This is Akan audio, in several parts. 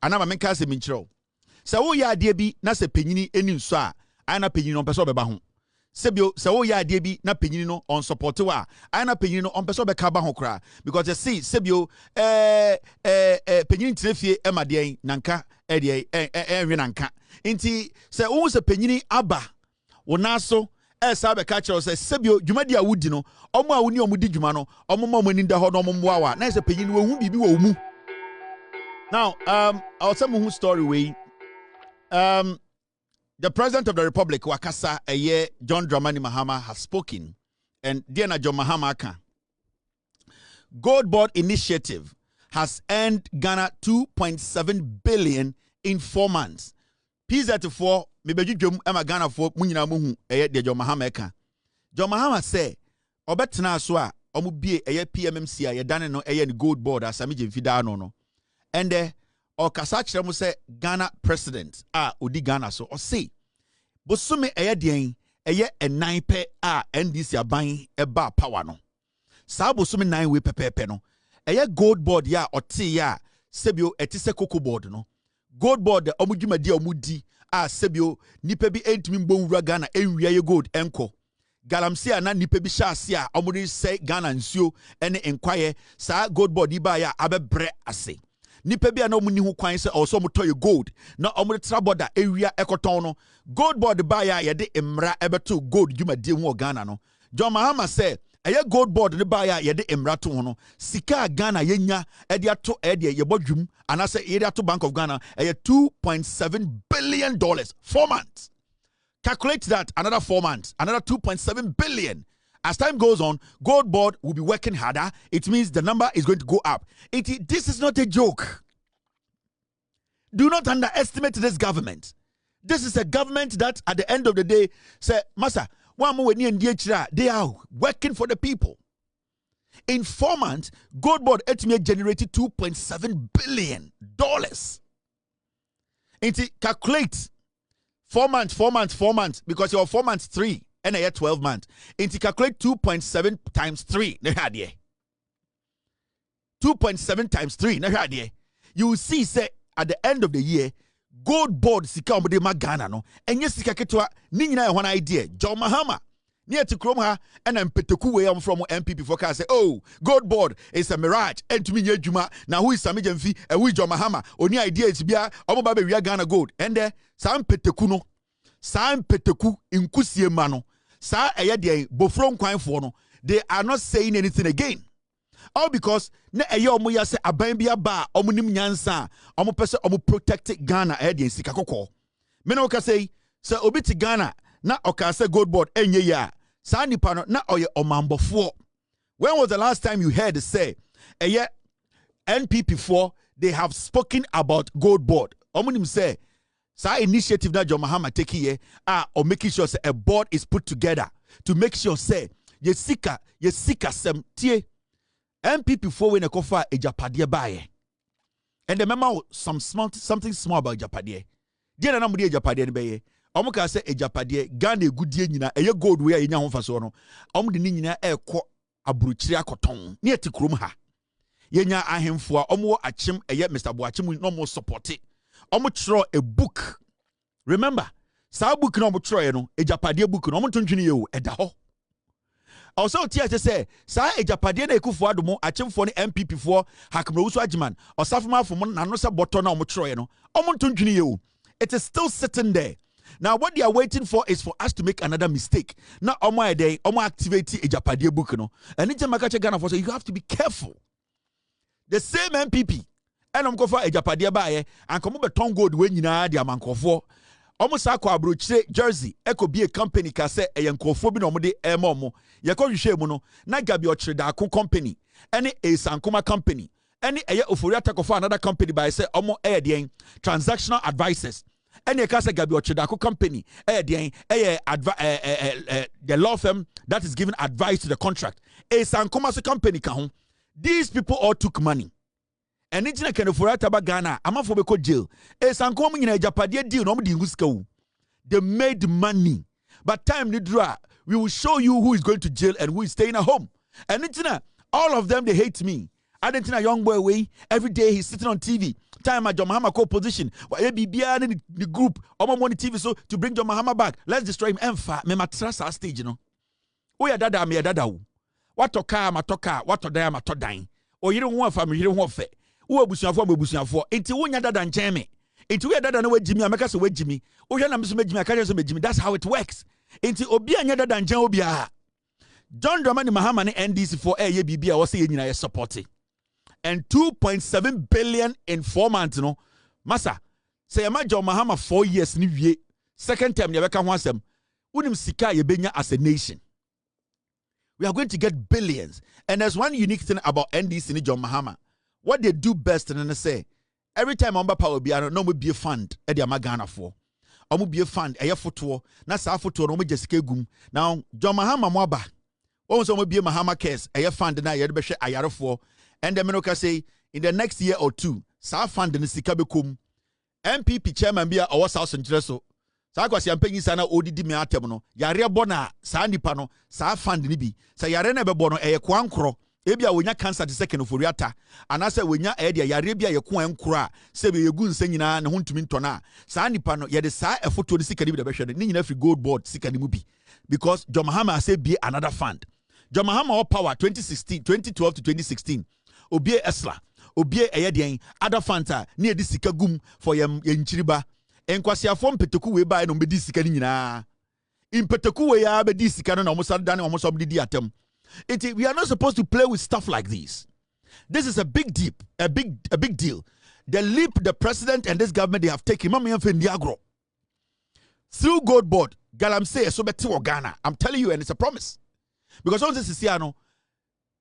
anama menka se minchiro se wo ya ade bi na se panyini eni nso a ana panyini no pese obeba ho sebio se wo ya ade bi na panyini no on support wa ana panyini no on pese obeka ba ho kra because you see sebio panyini trefie emade nanka ede enwe nanka nti se wo se panyini aba wo naso esa be ka kire se sebio dwumadi a wudi no omo a woni omudi dwuma no omo ma omani nda ho no omo mboa na se panyini wo hu bibi wo mu. Now, I'll tell you who story we. The President of the Republic, Wakasa, a year, John Dramani Mahama, has spoken. And Diana John Mahama can. Gold Board Initiative has earned Ghana 2.7 billion in 4 months. P34, maybe you Emma Ghana for Munina Muhu, a year, John Mahama can. John Mahama say, Obetna Swa, Omubi, a year PMMC, a done no a Gold Board, as Samijin Fidano no. And or kasachire mu say Ghana president odi Ghana so or say bosume eye den eye enan pe NDC aban eba power no sa bosume 9 we pepepe no eye gold board ya ote ya sebio etise cocoa board no gold board omudwumadi omudi sebio nipa bi entimi mbonwura Ghana enwia ye gold enko galamsia na nipa bi hyase a omudi say Ghana nsuo ene enkwaye sa gold board iba ya abebre ase nipa bia na omuni hu kwan se also motoye gold na omudi traboda ewia ekoton no gold board ba ya ye de emra ebeto gold dwumadi hu Ghana no John Mahama say eye gold board ne ba ya ye de emra to no sika Ghana yenya e de ato e de ye bodwum anase ye de ato Bank of Ghana eye $2.7 billion 4 months. Calculate that another 4 months, another 2.7 billion. As time goes on, Gold Board will be working harder. It means the number is going to go up. This is not a joke. Do not underestimate this government. This is a government that at the end of the day say, Master, they are working for the people. In 4 months, Gold Board generated $2.7 billion. Calculate 4 months, because you're 4 months, 3. And I had 12 months. And to calculate 2.7 times 3. 2.7 times 3. You will see, say, at the end of the year, Gold Board sika omde magana no. Enye sika ketwa ni nyina one idea. John Mahama. Near to Kromha and I'm Peteku way from MPP for say, oh, Gold Board is a mirage. And to me, Juma. Now who is Samijan Fee and who is John Mahama? Only idea is be a Omobabe we are Ghana gold. And there, Sam Petekuno. Sam Peteku in Kusie Mano. Sa eyade bofrom kwan for no they are not saying anything again, all because na eye omo ya se aban bia ba omo nim nyansa omo pese omo protect Ghana eyade sika kokko me no ka say se obi ti Ghana na oka say Gold Board enye ya sa nipa no na oye omambofo. When was the last time you heard say eye NPP4 they have spoken about Gold Board? Omo nim say sa initiative that John Mahama take here or making sure say a board is put together to make sure say ye sika sem tie MPP4 when a kofa e japadie bae. And remember something small about japadie. Dia na mudi japadie ne beye. Omo ka say e japadie Ghana egudie nyina eye gold we enya ho faso no. Omo de ni nyina ekọ aburukyiri akoton. Ne eti krom ha. Yenya ahemfo a omo achim eye Mr. Boachim no mo support it. Omo throw a book. Remember, sa book no omo throw no, ejapade book no omo tontwini ye o eda ho. Also tia say, sa ejapade na ekufo adomo achemfo ne MPP4 hakmrawusu agiman. Osafoma fom na no se botto na omo throw no. Omo tontwini ye o. It is still sitting there. Now what they are waiting for is for us to make another mistake. Now omo ede omo activate ejapade book no. And in Jamaica Ghana for so you have to be careful. The same MPP and I'm going for a Japadia baye and come over ton gold when you know the amankofo. Almost a abroche Jersey, Echo be a company case a yankofo no mode e momo. Yako yushemono, na gabi or trade company, any a Sankuma company, any a ofuriata for another company by say omo air transactional advisors. Any case gabi or trade company, the law firm that is giving advice to the contract. A Sankuma company kahon. These people all took money. And it's not kind of for Ghana. I'm not for the jail. It's uncoming in a Japadia deal. No, they made money. But time need draw. We will show you who is going to jail and who is staying at home. And it's not all of them. They hate me. Adentina young boy way. Every day he's sitting on TV. Time at John Mahama co-position. The group. Money TV so to bring John Mahama back. Let's destroy him. Emfa. Me matras our stage, you know. We are dada me dada. What to car, matoka, what to die, matodine. Or you don't want family, you don't want fe. Who bushia for. Into one dada and jammy. Into we dada no way Jimmy, America so way Jimmy. Oh, you're not Jimmy, I can't Jimmy. That's how it works. Into Obia nyada than Obia. John Dramani Mahama NDC for ABB, I was saying you supporting. And 2.7 billion in 4 months, you know. Massa, say a John Mahama 4 years, new year. Second time, you can want them. Unim Sika Yebenya as a nation. We are going to get billions. And there's one unique thing about NDC and John Mahama. What they do best, and they say, every time I'm power be no be a fund, Eddie Amagana for. Omu be a fund, a photo, na sa photo, no just gum. Now, John Mahama Mwaba. Also, be a Mahama case, a fund, and I had better a for. And the Menoka say, in the next year or two, sa fund in the Sikabekum, MPP chairman be our South and Dresso. Sakwasi ampenyi sana odidi me atem yare bona sa nipa no sa fund ni bi sa yare na be bono kwankro ebia wonya cancer de second oforiata anase wonya de yare bia ye kwankro a se be yegu nsa nyina ne hontumi ntona sa nipa no ye de sa efoto de sika ni bi de behwe ni nyina free gold board sika ni mu bi because John Mahama say be another fund. John Mahama all power 2012 to 2016 obie esla obie eyeden other fanta ni edi sika gum for ye nchiriba enkwasiafo mpeteku we ba no mbedi sika ni nyina impeteku we ya bedi sika no na omo sadane omo so bedi atem. We are not supposed to play with stuff like this. This is a big deal. The leap the president and this government they have taken through gold board galamsey so beti Ghana. I'm telling you, and it's a promise. Because all this is here no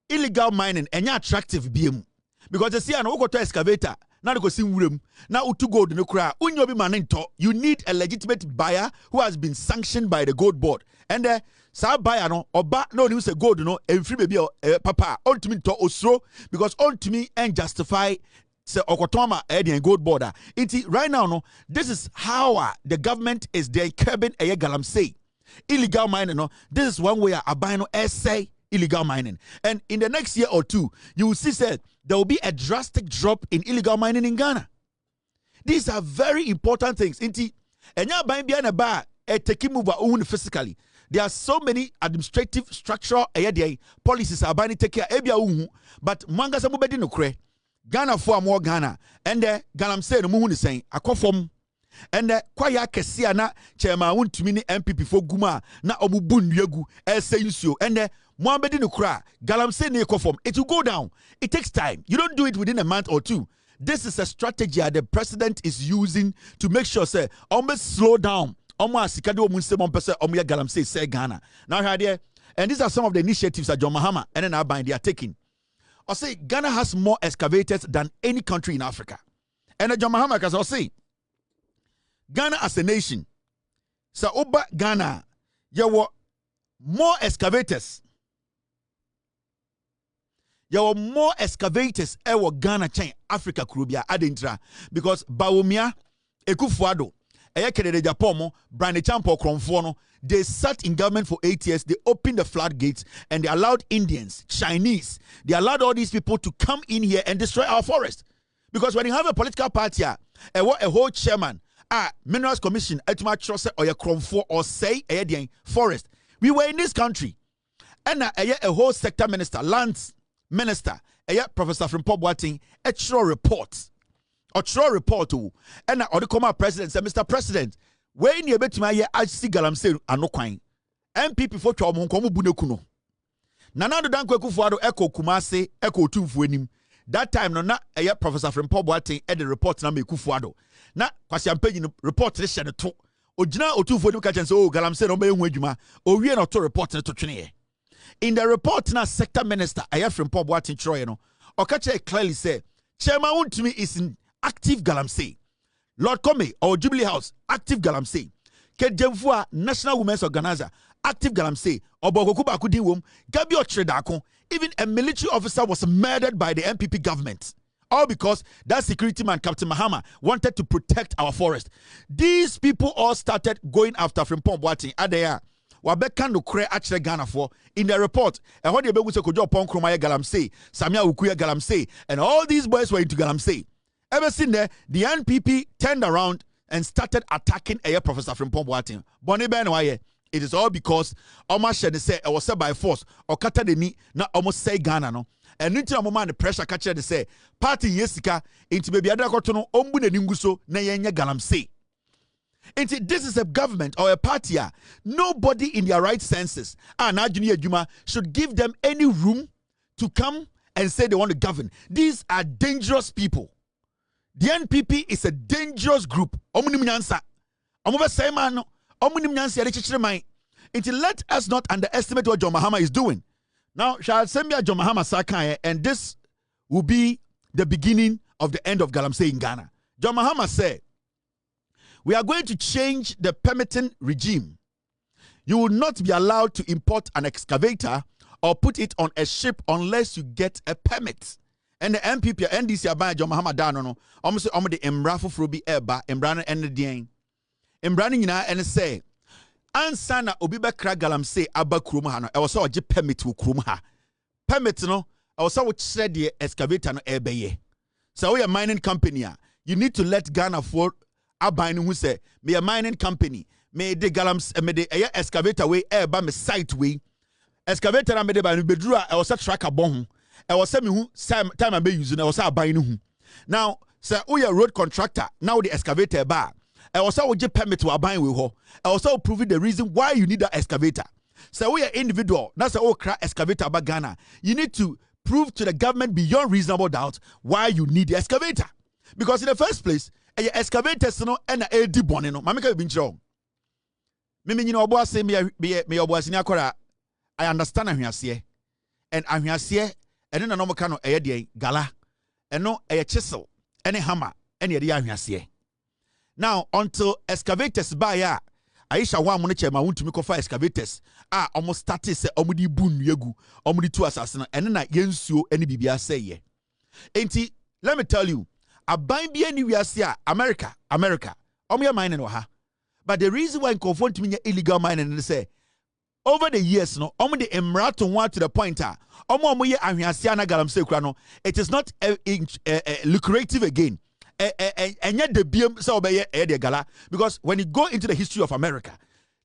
illegal mining enya attractive BM. Because the here no go excavator now go see wurem now utu gold no kra unyo bi manento. You need a legitimate buyer who has been sanctioned by the gold board. And sa buyer no oba no ni say gold no every baby papa Wontumi to osro because Wontumi and justify say okotoma the gold border. Right now no this is how the government is there curbing galamsey illegal mining no. This is one way a buy no essay illegal mining, and in the next year or two you will see said there will be a drastic drop in illegal mining in Ghana. These are very important things. Enya buying behind a bar take move own physically. There are so many administrative structural policies are buying take care ebia but manga sa mubedi no kre Ghana for more Ghana and Galam say no mu ni saying akofom and kwaya kesia na chairman Wontumi ni MPP for guma na omubu nduagu say nsuo and Mohammed no kra galamsey ne ekofom. It will go down. It takes time. You don't do it within a month or two. This is a strategy the president is using to make sure say almost slow down asikade omunse mompese omuya galamsey say Ghana. Now here and these are some of the initiatives that John Mahama and then Abba they are taking. I say Ghana has more excavators than any country in Africa. And John Mahama can say Ghana as a nation, so Oba Ghana, you were more excavators. There were more excavators ever Ghana chain Africa Krubia Adintra because Bawumia Ekufuado Eyekede Japomo Brand Champo Kromfono they sat in government for 8 years. They opened the floodgates and they allowed Indians, Chinese, they allowed all these people to come in here and destroy our forest. Because when you have a political party, a whole chairman, Minerals Commission, Etuma Trust or a Kromfo or say a forest. We were in this country. And a whole sector minister, lands minister, Professor from Boating, a true report. A true report and the Koma president said, Mr. President, when you bet my I see galamsey ano kwan. MPP for Chomon Komu Bunekuno. Nana do danko kufuado echo Kumase, echo Otumfuo nim. That time no na Professor from Boating the report na me kufuado. Na kwasi ampenyi report re hye ne to. Ogina Otumfuo nim ka chen say oh galamsey no be hu adwuma. Owie na to report ne to twene. In the report na sector minister from Boating Troy no. Okache clearly say Chairman Wontumi is in active galamsey. Lord Comey or Jubilee House, active galamsey. Kejemfua National Women's Organizer, active galamsey. Obogokuba Kudiwum, Gabi Otredako, even a military officer was murdered by the MPP government. All because that security man, Captain Mahama, wanted to protect our forest. These people all started going after Frimpong Boating. Adaya. wabeka no kre achire Ghana for in the report. And what they be say Kojo Pon Kroma Galamsey, Samia Ukuya Galamsey, and all these boys were into Galamsey. Ever seen there, the NPP turned around and started attacking a professor from Pomboatin. Bonnie Benwaye. It is all because Oma Shene say I was said by force or kata de ni na almost say Ghana no. And into a moment the pressure catcher they say party yesika into baby adakotono ombu ne ninguso na yenye Galamsey. This is a government or a party. Nobody in their right senses Junior Juma should give them any room to come and say they want to govern. These are dangerous people. The NPP is a dangerous group. Until let us not underestimate what John Mahama is doing. Now, shall send me a John Mahama Sakai, and this will be the beginning of the end of Galamsey in Ghana. John Mahama said, we are going to change the permitting regime. You will not be allowed to import an excavator or put it on a ship unless you get a permit. And the MPP, NDC, Abaya John Mahama Dano, almost the Embrafo Frubi Eba, Embrana and the Dien. Embrani and say, Ansana Obiba Kra Galamsey Abba Krumahano, I was so a permit to Krumha. Permit no, I was so said the excavator no ebeye. So we are mining company. You need to let Ghana for Abine who say, me a mining company, me the Galams, me the excavator way, Eba me site way. Excavator and me the Bedrua, I was a tracker bomb. I was saying who time I be using I was buying who. Now, sir, we are road contractor. Now the excavator bar. I was also permit to buy with her. I also proving the reason why you need that excavator. So we are individual. That's a crack excavator about Ghana. You need to prove to the government beyond reasonable doubt why you need the excavator. Because in the first place, a excavator is no and a deep one. No, Mamika been wrong. Mimi, you know, boy say me boy I understand I'm here, and I'm here. And then no mekano eye gala and no a chisel any hammer any ade ahwase. Now until excavators buy ya Aisha wa money chairman Wontumi kofa excavators almost started say omudi bun yegu omudi two assassin and na yensuo any bibia say ye. Enti let me tell you aban bi ani wiase America omo mining no ha. But the reason why confront me illegal mining is say over the years, no, the emirato one to the point. It is not lucrative again. And yet the BM because when you go into the history of America,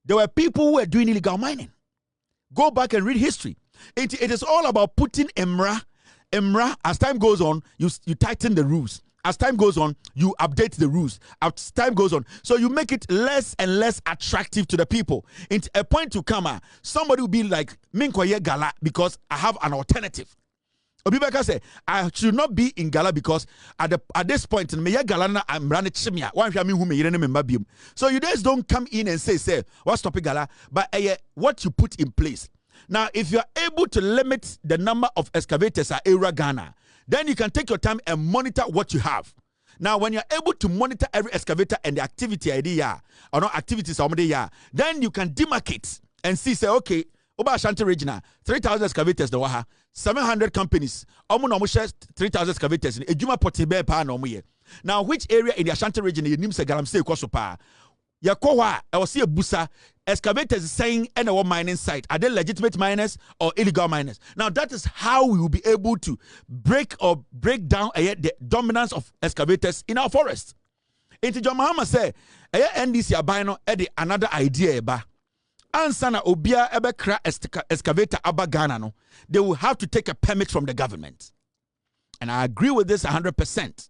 there were people who were doing illegal mining. Go back and read history. It is all about putting emra. As time goes on, you tighten the rules. As time goes on, you update the rules. As time goes on, so you make it less and less attractive to the people. It's a point to come, somebody will be like, Minkoye Gala, because I have an alternative. Obibeka say, I should not be in Gala because at this point, I'm running chimia. So you guys don't come in and say, what's stopping Gala? But what you put in place. Now, if you're able to limit the number of excavators at Era Ghana, then you can take your time and monitor what you have. Now, when you're able to monitor every excavator and the activity idea or not activities, then you can demarcate and see, say, okay, Oba Ashanti Regional, 3,000 excavators, 700 companies, almost 3,000 excavators. Now, which area in the Ashanti region you name say Galamsey Kosopa? Yakowa, I was see a busa excavators saying any mining site. Are they legitimate miners or illegal miners? Now that is how we will be able to break down the dominance of excavators in our forest. Into John Mahama say, NDC abino edi another idea eba. Ansana obia ebe kra excavator aba Ghana no. They will have to take a permit from the government. And I agree with this 100%.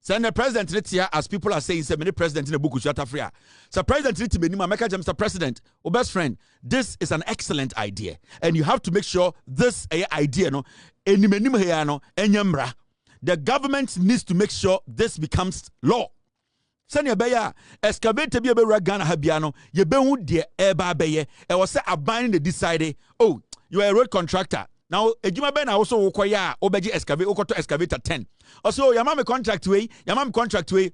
Send the president here, as people are saying, say many president in the book shut free. So president Mr. President, or best friend, this is an excellent idea. And you have to make sure this idea the government needs to make sure this becomes law. Send your beya excavate be a Ghana habiano, ye behu de eba beye, and was say abiding the decide, oh, you are a road contractor. Now, a Juma Ben also require Obeji excavate to excavator 10. Also, Yamam contract way,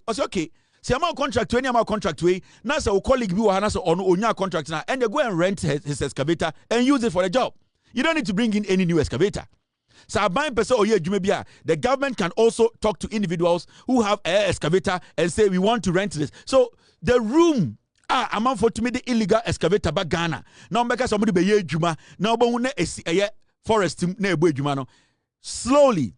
also okay. See, I'm contract way, I'm contract way. Now, so colleague you are on your contract now, and they go and rent his excavator and use it for the job. You don't need to bring in any new excavator. So, the government can also talk to individuals who have an excavator and say, we want to rent this. So, the room amanfo to me the illegal excavator ba Ghana na ombeka somebody be ye adwuma na obo na esi forest na ebo adwuma no slowly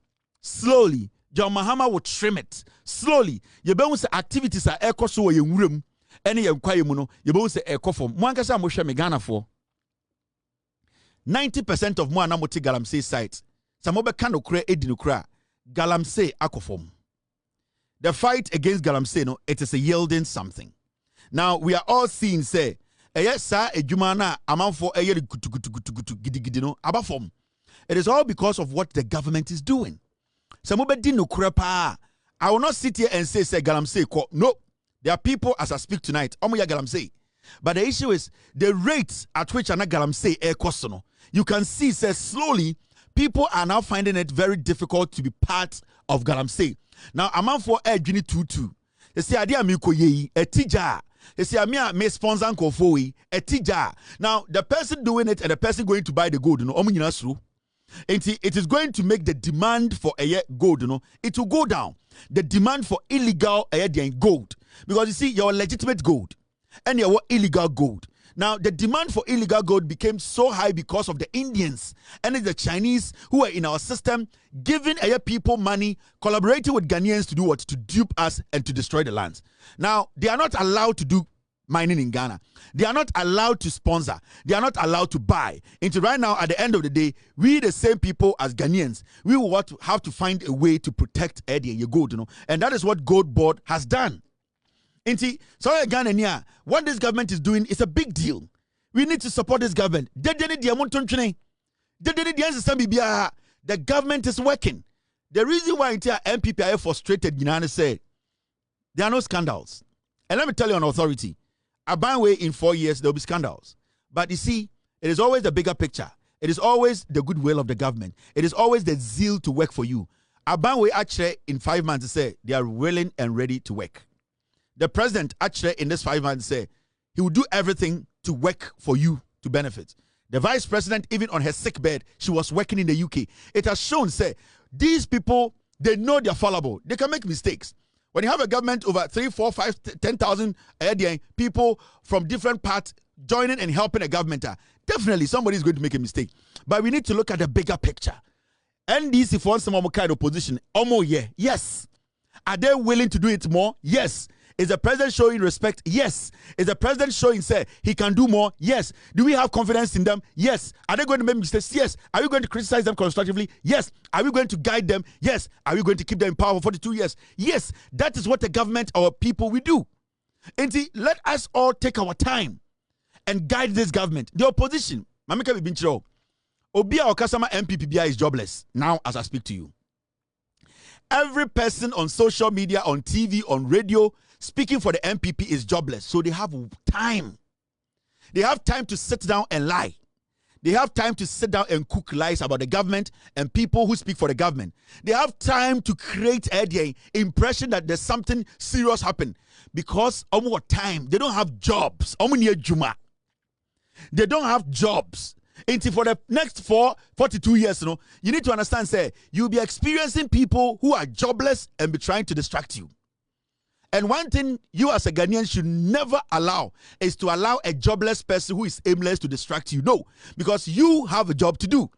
John Mahama will trim it slowly. You be say activities are ekoso wo ye nwuram ene ye nkwaye mu no you be say ekofom mo ankasa mo hwe me Ghana for 90% of mo anamoti galamsey site some be kan okra edi no kra galamsey akofom. The fight against galamsey no it is a yielding something. Now we are all seeing say sa adwuma na amanfo gutu gidi no abafom. It is all because of what the government is doing. I will not sit here and say galamsey. No, there are people as I speak tonight. Galamsey. But the issue is the rates at which ana galamsey cost. You can see slowly people are now finding it very difficult to be part of galamsey. Now amanfo jini tutu. They say adia mi ko yeyi etija. They say amia me sponsor nkofo etija. Now the person doing it and the person going to buy the gold no omu nyina suru. It is going to make the demand for gold, it will go down. The demand for illegal gold. Because you see, your legitimate gold and your illegal gold. Now, the demand for illegal gold became so high because of the Indians and the Chinese who are in our system, giving people money, collaborating with Ghanaians to do what? To dupe us and to destroy the lands. Now, they are not allowed to do mining in Ghana. They are not allowed to sponsor. They are not allowed to buy. Into right now, at the end of the day, we the same people as Ghanaians, we will have to find a way to protect your gold, and that is what Gold Board has done. Into so Ghana, what this government is doing is a big deal. We need to support this government. The government is working. The reason why MPP are frustrated, say there are no scandals. And let me tell you on authority. Way in 4 years, there will be scandals. But you see, it is always the bigger picture. It is always the goodwill of the government. It is always the zeal to work for you. Way actually in 5 months say they are willing and ready to work. The president actually in this 5 months say he will do everything to work for you to benefit. The vice president, even on her sick bed, she was working in the UK. It has shown, say, these people, they know they're fallible. They can make mistakes. When you have a government over 3, 4, 5, 10,000 people from different parts joining and helping a government, definitely somebody is going to make a mistake. But we need to look at the bigger picture. NDC for some kind of position, yes. Are they willing to do it more? Yes. Is the president showing respect? Yes. Is the president showing, say, he can do more? Yes. Do we have confidence in them? Yes. Are they going to make mistakes? Yes. Are we going to criticize them constructively? Yes. Are we going to guide them? Yes. Are we going to keep them in power for 42 years? Yes. That is what the government, our people, we do. And see, let us all take our time and guide this government. The opposition, Mamika Bibinchiro, Obia Okasama MPPBI is jobless now as I speak to you. Every person on social media, on TV, on radio, speaking for the MPP is jobless. So they have time. They have time to sit down and lie. They have time to sit down and cook lies about the government and people who speak for the government. They have time to create the impression that there's something serious happened because more time. They don't have jobs. They don't have jobs. Until for the next 42 years, you need to understand, say, you'll be experiencing people who are jobless and be trying to distract you. And one thing you as a Ghanaian should never allow is to allow a jobless person who is aimless to distract you. No, because you have a job to do.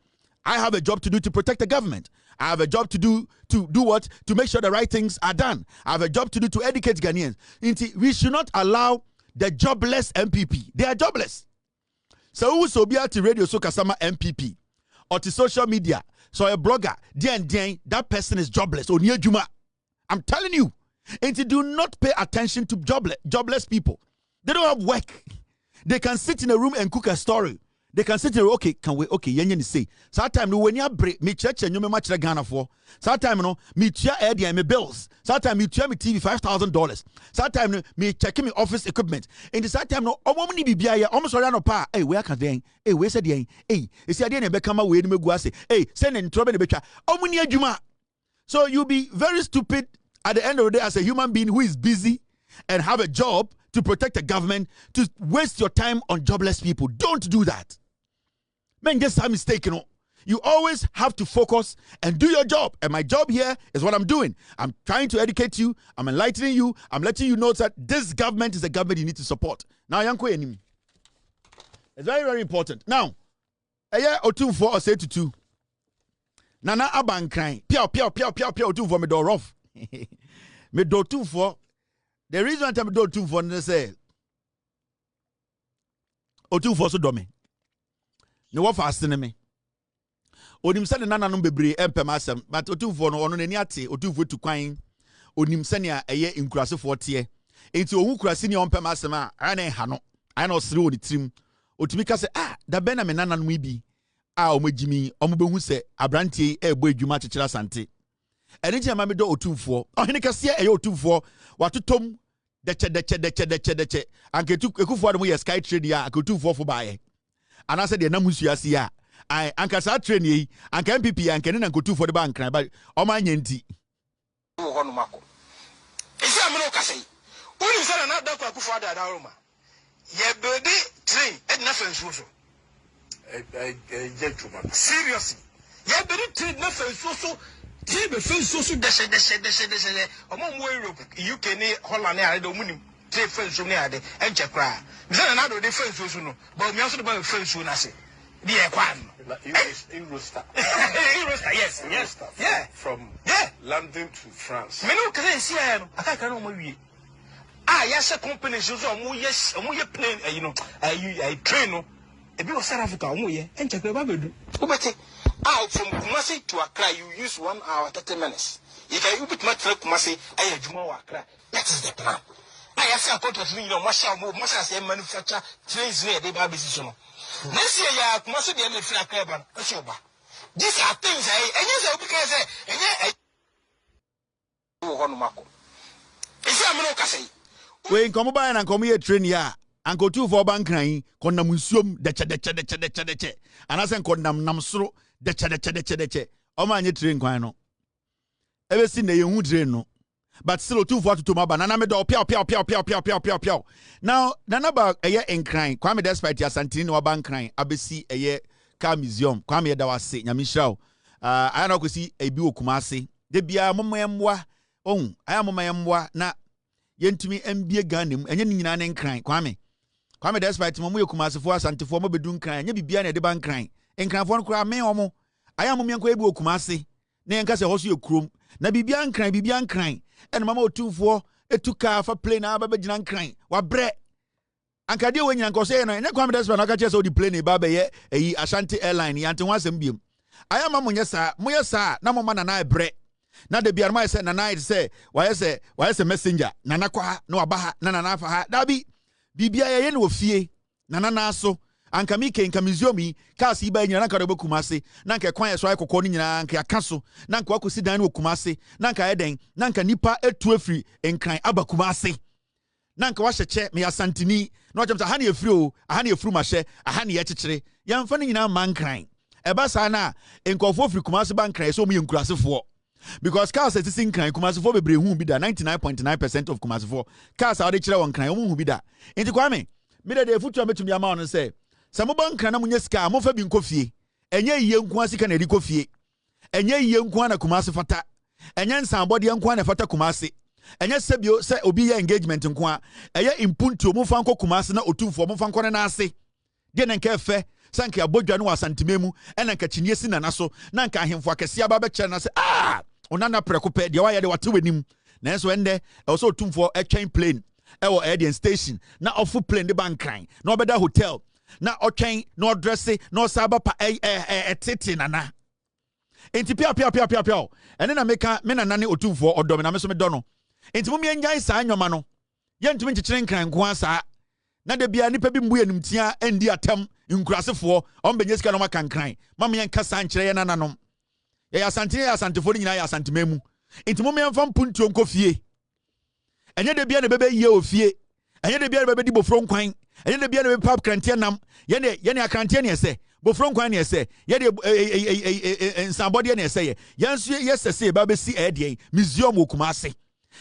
I have a job to do to protect the government. I have a job to do what? To make sure the right things are done. I have a job to do to educate Ghanaians. We should not allow the jobless MPP. They are jobless. So who so be at the radio so kasama MPP or to social media, so a blogger, that person is jobless. I'm telling you. And to do not pay attention to jobless people. They don't have work. They can sit in a room and cook a story. They can sit there, yenye ni say. Sometimes when you break, me church and you me match Ghana for. Sometimes me chia air me bills. Sometimes me chia me TV $5,000. Sometimes me checking me office equipment. And the sometimes omoni bibia ya almost no pa. Hey, where can they? Hey, where said they? Hey, you see adie be kama we ni meguase. Hey, send in trouble be twa. Omoni adwuma. So you be very stupid at the end of the day as a human being who is busy and have a job to protect the government to waste your time on jobless people. Don't do that. Men just have mistake, You always have to focus and do your job. And my job here is what I'm doing. I'm trying to educate you. I'm enlightening you. I'm letting you know that this government is a government you need to support. Now, Yanko Enim. It's very, very important. Now, Otumfuo or say to two. Nana Aban crying. Piao, Otumfuo me do rough. Me do Otumfuo. The reason I'm do Otumfuo is say Otumfuo so do me. No what fasting me. Onim sɛ nana no bebre empem asɛm but Otumfuo no ono nani ate Otumfuo tu kwan onim sɛ nea ɛyɛ nkurasefoɔ teɛ enti ohu kurase ne ompem asɛm a ana ha no ana osere wɔ ne tirim otumi ka sɛ da bɛ na me nana no bi a omagimi omobehu sɛ abrantie ɛbɔ adwuma kyekyere Asante ɛne ntia ma me do Otumfuo ɔhene kɛseɛ ɛyɛ Otumfuo watotom deche anketu ekufuo de mo yɛ sky trade ya Otumfuo fo baaye anase de nam husuase a anka sa train yi anka MPP anka ne na Otumfuo de ba nkran ba o ma nya nti wo no mako esi amno kasai uni sala na da kwa Akufo da Roma ye bedi train e na fansuo so seriously ye bedi train na fansuo so ti be fansuo so deshe o mo Europe UK ni Holland ni are do munim train fansuo ni ade enche kra mi sala na do de fansuo so no but mi aso de ba fansuo na se the Equan. Eurostar. Eurostar, yes. Eurostar. Yeah. From London to France. Me no can see I can't know my yes, a company shows on yes, plane, I train no. A bit of South Africa, and check the Bible. Out from Kumasi to Accra, you use 1 hour 30 minutes. If I put my trip Kumasi, I have more Accra. That is the plan. I have a contract, Masha manufacture trains near the Babylon. Next year, ya kumasi the end of the club. These are things and yes, because we come by and come here train ya and go to for bank crying, condamusium, deche, and I send condam namsro, deche, oh man, you train quino. Ever seen the young train no? But still too far to my banana me do piao. Now nanaba a year in crying. Kwame despite ya Asantehene wa bank crying. Abesi a year car museum. Kwame da was say nyamishaw. I know see a bi Kumasi. De bia momayamwa. Oh, I am momayamwa na yentumi MBA ganim and yen nyina nen crying. Kwame despite momu Kumasi for Asantehene mo bedun crying. Ye bibia na de bank crying. En crying for cry me omo. I am momianko ebi Kumasi. Ne enka se hoso ye krom. Na bibia crying. And Mama Otumfuo etuka fa plane aba be gina nkran wa bre anka de we nyina nko se no ene kwam des na ka chese o di plane ba be ye eyi Ashanti airline ya nte wasem biem aya ma munye sa na mo ma na bre na de bia ma se na na se wa se messenger na na kwa na wa ba ha na fa ha da bi bibia ye ne ofie na so anka mi ken kamiziomi kasi ba nyina nka do Kumasi na nka kwan so akokɔ ni nyina nka aka so na nka akosi dan no Kumasi na nka eden na nka nipa etu afiri nkran aba Kumasi na nka wahyeche me Asantehene na ɔkyem ha na efiri o ha na efuru mahye ha na yɛkyekyere yɛmfa ni nyina man nkran ɛba sa na nkɔfo afiri Kumasi ba nkran so mu yɛ nkurasefo because cars at sin nkran Kumasifo bebre hu bi da 99.9% of Kumasifo cars a de kyerɛ won nkran hu bi da enti Kwame me de futu ametumi ama no sɛ Samuba nkran na munye sika mo fa bi nkofie enye yiye nko asika na edi kofie enye yiye nko na Kumasi fata enye nsanbode nko na fata Kumasi enye sebio se obi ye engagement nko a eye impuntu mo fa nko Kumasi na Otumfuo mo fa nko na ase de na nka fe sanke abodwa no Asantehene ena nka chinie si na so na nka ahemfo akese aba be kyere na se onana preko pe de wa ye de wate wanim na enso ende e so Otumfuo etwen plane e wo Edian station na ofu plane de bankran na obeda hotel na otwen na odresse na osaba pa tete nana enti pia ene na meka me na nane Otumfuo odom na me so me do no enti mo me nyan sa anwoma no ye ntumi nkyekere nkran nko asa na de bia nipa bi mbu enumtia endi atam nkurasefo ombenye sika no maka nkran mama ye nkasa nkyere ye nananom ye Asantehene Asantefo nyina ye Asantehene enti mo me mfa mpuntuo nkofie enye de bia na bebe ye ofie enye de bia na bebe di bofro nkwan enye de bia na bebe pap krantie nam ye ne akrantie ne ese bofro nkwan ne ese ye de nsambode ne ese ye nso ye sese ba be si edien museum Kumasi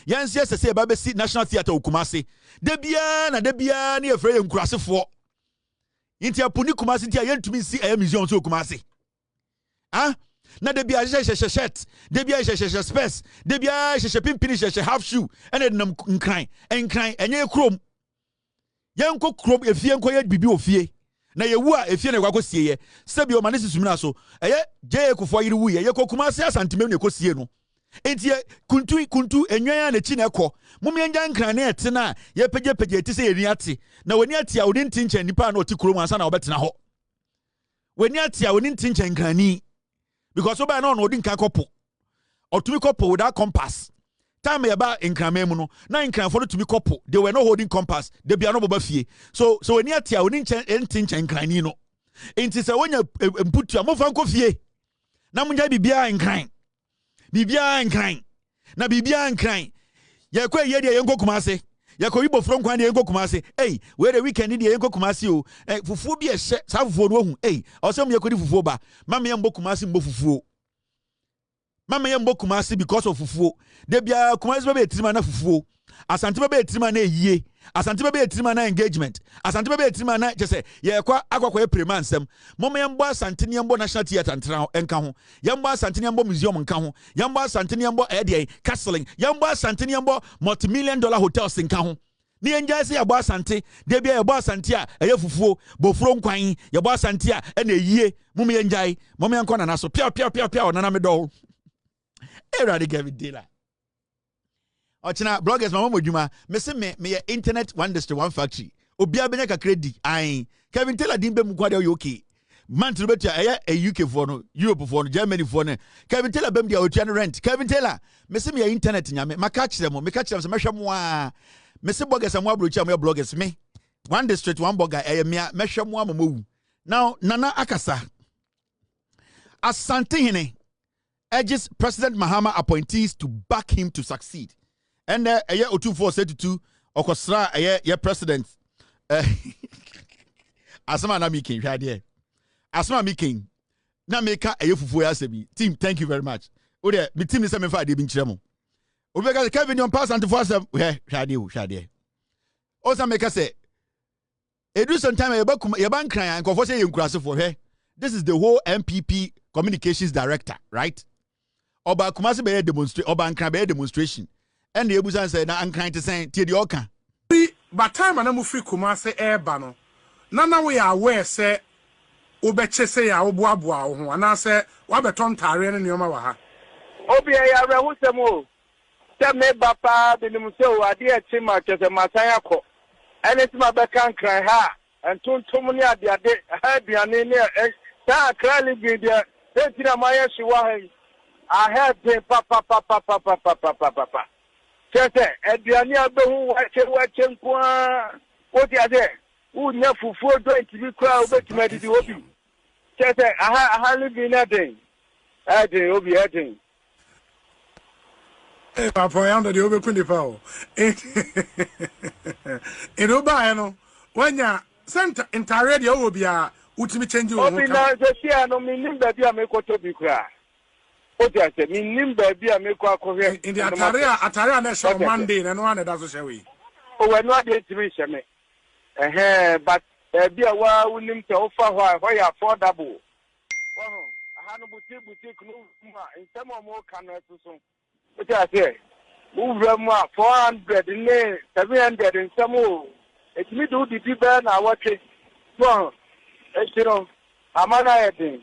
yansi sese ba be si National Theatre Kumasi de bia na ne efre ye nkurasefo inti apuni Kumasi nti ye ntumi si museum so Kumasi ah na de bia shirt de bia space de bia pimpini half shoe and nam nkran enye krom yenko krom efie enko ye bibi ofie na yewu a efie na kwakosie ye sebi o mane sisumina so eye je ekufo yiri wu ye kokuma se Asantemem ne kosie no enti kuntu enwan na chi na ekọ mum yenja nkran na ete na ye pege eti se yeni ate na woni ate a woni ntinchen nipa na oti krom ansa na obetena ho woni ate a woni ntinchen nkrani because oba na no odi nkan kopo otumi kopo without compass time yaba nkranme mu no na nkranfo no tumi kopo they were not holding compass they bia no boba fie so woni ate a woni ntinchen nkrani no enti se wonya mputu amofa nko fie na munya bibia nkran na bibia nkran ye kwa ye de yenko kumase ye ko yibo fro nkwan de yenko kumase we the weekend de yenko kumase o fufuo bi ehye sa fufuo no hu osem ye ko di fufuo ba mama ye mbo kumase mbo fufuo mama ye mbo kumase because of fufuo de bia kumase be etirima na fufuo Asante be etirima na eyie Asante be etirima na engagement Asante be etirima na je ye kwa akwa prema nsem mama ye mbo Asante ne mbo national theatre ntra enka ho ye mbo Asante ne mbo museum nka ho ye mbo Asante ne mbo castling ye mbo Asante ne mbo multi-million-dollar hotels nka ho ni enja se ye bo Asante de bia ye bo Asante a eye fufuo bofuro nkwan ye bo Asante a na eyie mum ye njai mama ye nkona na so pia onana me do erade Kevin Taylor Ochina bloggers mama modjuma me se me internet one district one factory obia benya kakredi ai Kevin Taylor dimbe mu kwade okay man to betia a UK for no Europe for no Germany for no Kevin Taylor bem dia otua rent Kevin Taylor me se me internet nyame maka kire mo me ka kire me hwem a me se bloggers am abrochi am bloggers me one district one blogger me hwem a mamu now Nana Akasa Asantehene urges President Mahama appointees to back him to succeed. And Otumfuo said to Okosra ye president Asama na miking hwade Asama miking na meka fufuo asebi team thank you very much ode me team se me fa de bi nkire mo obega Kevin on pass and for asem hwade o sa meka say edu sometime ye ban kran ankofo say ye nkurasefo this is the whole MPP communications director right oba kumase be demonstrate oba nkran be demonstration and the ebusan say na ankran te say tie de oka but time na mu free kumase eba no na we are aware say obeche say ya oboaboa wo ho ana say wa beton tare ne nyoma wa ha obi ya re hu sem o se me bapa binim se o ade e chi ma kese masan akọ ene ti ma be kan kran ha entontom ne ade ha aduane ne ta krali bi de e ti na ma ye hwa ha I had papa. Kete, aduane abehu wache nkwa. Oti ade, u nya fufuo do ntibi kra obetuma didi obi. Kete, aha libi na den. Ade obi ade. Papa yanda de obi kundi pa o. Oba no, wanya center entire de obi a utimi change wo. Obi na se sia no minim ba bia mekoto bi kra. Oja se minim ba bia meko akohwe. In the atare na show Monday na no one that so shewe. O we no ade timi sheme. But bia wa unim te ofa ho ya affordable. Wo aha no boutique no ma nsem o mo kan so. Oja se wo mu a 400 ne 700 nsem o. Etimi do didi ba na watwe. So etiro amana edin.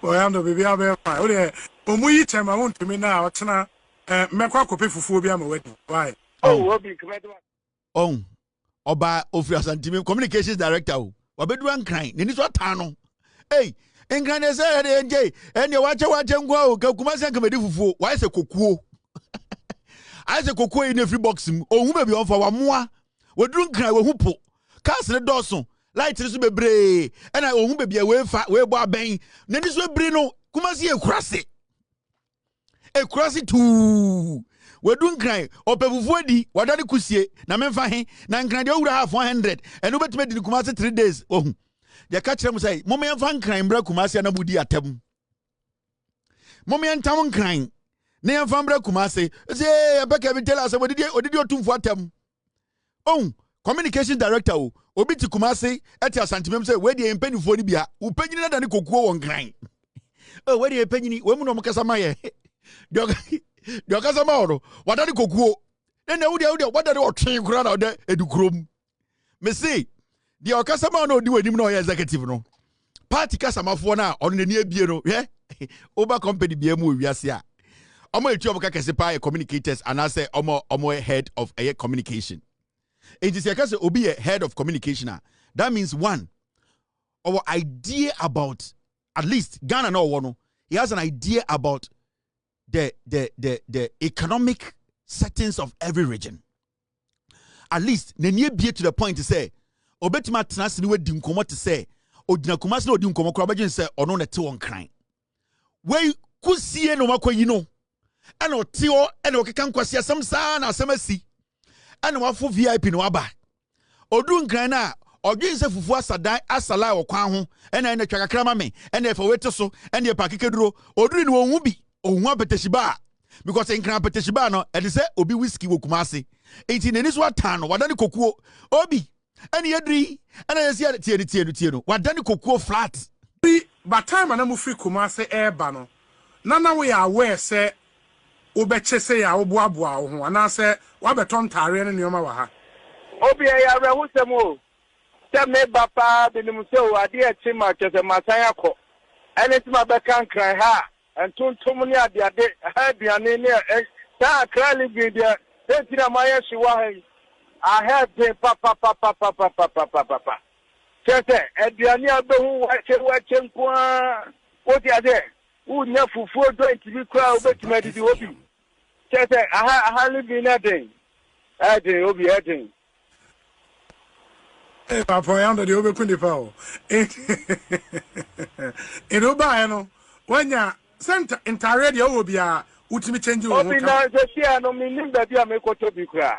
Oyando bibi abe fa. Ode omuyi tema wontumi na otena mekwa kope fufuo bi ama wadi. Why? Obi kmedo. Oba ofri Asantemem communications director o. Wabedu ankran. Neni so ata no. Nkran dey say dey nje. Ene wache ngwa o ka kuma se kamedi fufuo. Why say kokuo? I say kokuo in every box mu. Ohun be bi on fa wa moa. Waduru nkran we hupo. Cars ne doso. Light so bebre ena ohun bebia we bo aben nani so bebre no kuma si ekurase tu wedun kran opefufu adi wadane kusie na memfa he na nkran de owura 400 eno betime di kuma se 3 days ohun de ka kire mu sai mom yemfa nkran bra kuma se na budi atem mom yentam nkran na yemfa bra kuma se abeka bi tell us odidi Otumfuo atem ohun communication director obi ti Kumasi eti Asantemem say we dey empanifo ni bia upanyina da ne kokuo won kran oh where you penny we mu no mkasa maye the kasa ma no wadani kokuo then would what are you train kura na de edukrom me say the okasa ma no di wanim no executive no party kasa mafo na on ne abie no over company bia mu wiase a omo etu omo kase pa communicators and I say omo head of a communication it is kase obi a head of communication that means one our idea about at least Ghana no one he has an idea about the economic settings of every region. At least nenye bie to the point to say obetima tenase ne wadi nkomo to say odina kumase na odi nkomo kra bagin say ono na te won kran we kusie no makoyi no ana ote o ana okeka nkwase asem saa na asem asi ana wafo VIP no aba odu nkran na odwin se fufu asadan asala wo kwan ho ana na twakakra ma me ana efa wete so ana e pakekeduro oduri ne won hu bi ohun apetashiba because nkran apetashiba no e de se obi whiskey wo kumase enti neni so atan no wadani kokuo obi ana yedri ana yesi tie no wadani kokuo flat by time na mu free kumase eba no na we are aware say obeche say ya oboaboa ho ana say wa beton tare ne nyoma wa ha obi ya rehu semo se me bapa binim se o ade e chi ma kese masan akọ ene ti ma be kan kran ha entontom ni ade ha biane ne ta krali bi de sentina maye shiwa he I have been papa kese aduane abehu wache nkwa odi ade u nya fufuo do ntimi kra obetima didi obi kese aha libi na den ade obi ade papa yanda de obe kundi pawo ba no wanya center entire de obi a utimi change wo obi na se sia no minim ba bia mekoto bi kra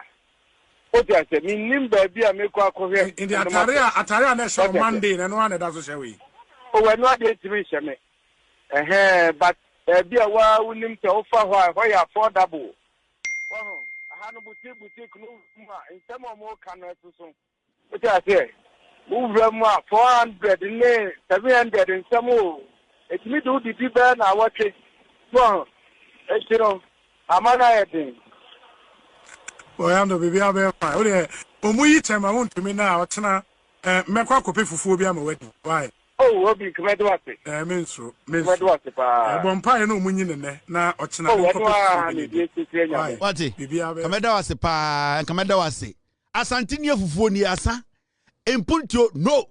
odi ase minim ba bia meko akohwe in the atare na show Monday na no one da so shewe o we no ade timi sheme but bia wa unim te ofa ho ya affordable aha no boutique no ma nsem o mo kan so odi ase uvra mu 400 ne 700 nsem o etimi do di be na watwe so etiro amana yedin oyando bibia be fa odi omuyi tema wontumi na otena mekwa kope fufuo bia ma wadi why obi kmedo wase menso kmedo wase pa bompa ye no omunyi ne na otena wati kmedo wase pa kmedo wase asantini fufuo ni asa empuntio no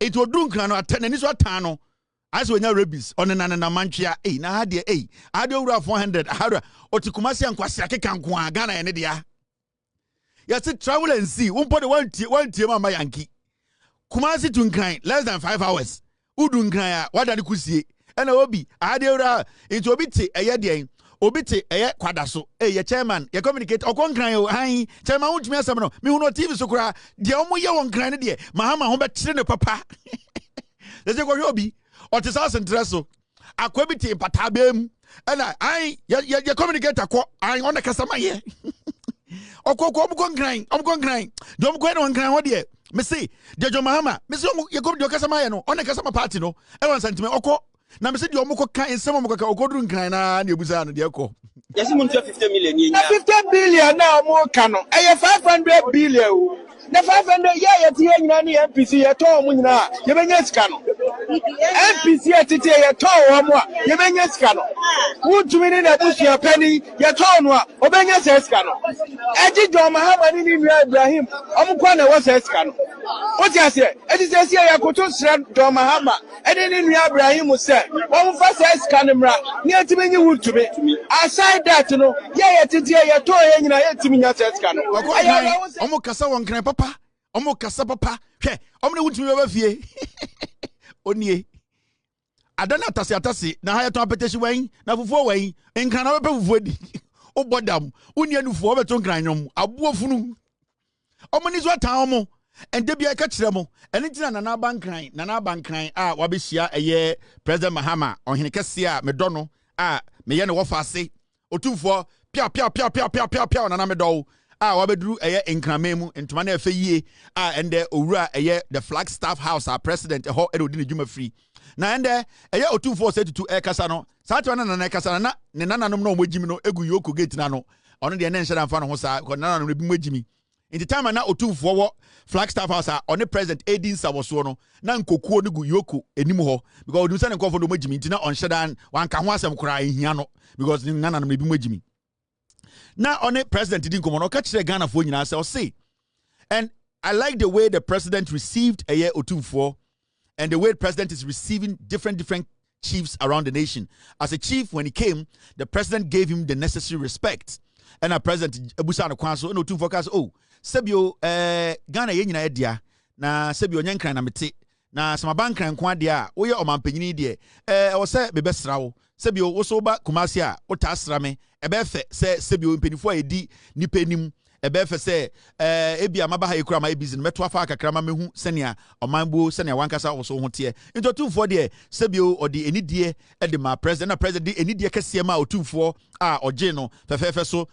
eto dunkran no atanani so atan no aso nya rabies onena na manchia na hade ade owura 400 hada otikumasi ankwase akeka nko a Ghana ye ne dia ya say travel and see umpo de wantie mama yanki kumasi tunkran less than 5 hours udunkran a wada ne kusie ena obi ade owura enti obi te eye de obi te eye kwada so ye chairman ye communicate okonkran o han chairman wutumi asem no me hu no TV so kura de omo ye wonkran ne de mahama ho be kire ne papa lese ko obi otisa sentreso akwabi te patabem ena ai ye communicate akọ ai on the customer ye okoko omkonkran dom ko na wonkran ho de me say de jo mahama me say ye kom de customer ye no on the customer party no e won sentiment okọ na me say de omko kan ensem omko ka okoduru nkran na na ebuza no de ekọ yesi mun 50 million yen 50 billion na mo ka no e 500 billion na 500 ye ti nyina ni MPC ye to mo nyina ye benya sika no MPC ye tete ye to wo mo a ye benya sika no Wontumi ni na busia pani ye to no a obenya sika no eji jo Mahama ni nua Ibrahim omko na wo sika no o ti ase eji se ya koto sra jo Mahama ede ni nua Ibrahim se won fa sika no mra ni etimi nyi Wontumi aside that no ye tete ye to ye nyina ye timi nya sika no omo kasa wonkran papa omo kasa papa hwe omo ne Wontumi ba fie onie adana atase na hayeto apetishi wen na fufuo wen nkran na be fufuo di obodam unie nufuo obeto nkran nyom aboafunu omo ni zo atan omo ende bia ka kire mo ene tina na bankran a wabehia eye president Mahama ohene kese a medo no a meye ne wofase Otumfuo pia na medo a wabeduru eye nkranmemu ntoma na efe yie a ende owura eye the Flagstaff House our president ho e odi ne dwuma free na ende eye Otumfuo said to ekasa no saatwa na ekasa na ne nananom na omogimi no egu EOCO gate na no ono de ne nhye mfa no ho saa ko nananom no bi mogimi in the time na Otumfuo wo Flagstaff House on the president Edin Sawoso no na nkokuo no gu EOCO enim ho because odum se ne nkofo no mogimi ntina on shedan wan ka ho asem kura ehia no because nananom no bi mogimi na on the president din komo no ka kire Ghana fo nyina se o say. And I like the way the president received Otumfuo and the way the president is receiving different chiefs around the nation. As a chief, when he came, the president gave him the necessary respect. And our president, Ebusano Kwanso, and Otumfuo kaso, oh, Sebio, Ghana yenyina edia, na Sebio nyankran na mete, na samabankran kwa dia, oye omampanyini die, ose bebesrawo, Sebio, wosoba kumasia, otasrame, ebefe, Sebio mpenifo edi, nipenim, ebefe se ebia mabaha ekura ma ebizi no meto afa kakra ma mehu senia omanbo senia wankasa wo so hote into Otumfuo de sebio odi enidie de ma president na president enidie kese ma Otumfuo a oje no fefefe so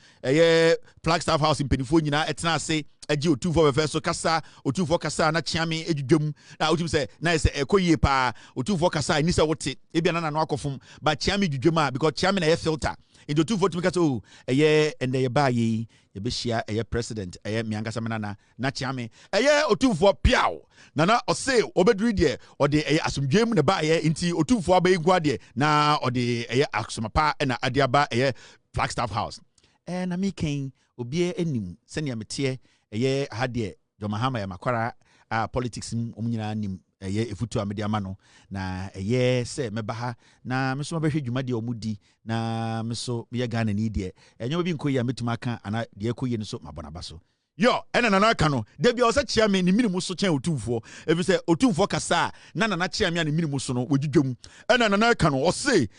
Flagstaff House mpenifo nyina etena ase agi Otumfuo fefefe so kasa Otumfuo kasa na chiame edwudwam na Otum se na ese ekoyie pa Otumfuo kasa ni se wote ebia na no akofum ba chiame dwudwam a because chiame na filter into Otumfuo tumi kasa oh ende ye ba yi yebeshia president miankasa menana na chiame Otumfuo piao nana ose obeduri de ode asomdwem ne ba nti Otumfuo abayinkwa de na ode asomapa na adiaba Flagstaff House na meken obie enim senia metie hade Mahama ya makwara politics omnyina nim efutu amediama no na se mebaha na meso mabehwe dwumade omudi na meso me Ghana ni de enyo bi nkoyi ametuma aka ana de ekoyi no so mabona baso yo ena nana aka no de bia osa chia me ni minimu so chen Otumfuo efi se Otumfuo kasa na nana chia me ni minimu so no wodwudwam ena nana aka no o se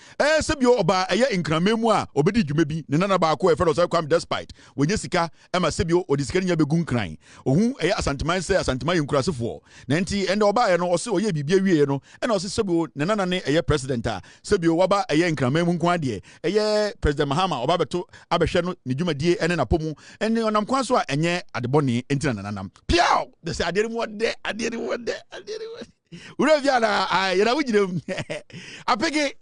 se bi oba nkramemu a obedi dwuma bi ne nana ba ko e fero so kwam despite wonye sika ma se bi odi sika nya begun kran ohun Asantehene se Asantehene nkurasefo na nti ende oba no o se oye bibia wie no ena o se se bi ne nana ne president a se bi waba nkramemu nko ade president Mahama oba beto abehwe no ne dwumadie ene napomu ene onam kwan so a enye adeboni entina nanam piao they say adere mu de ura viana yera wujire apege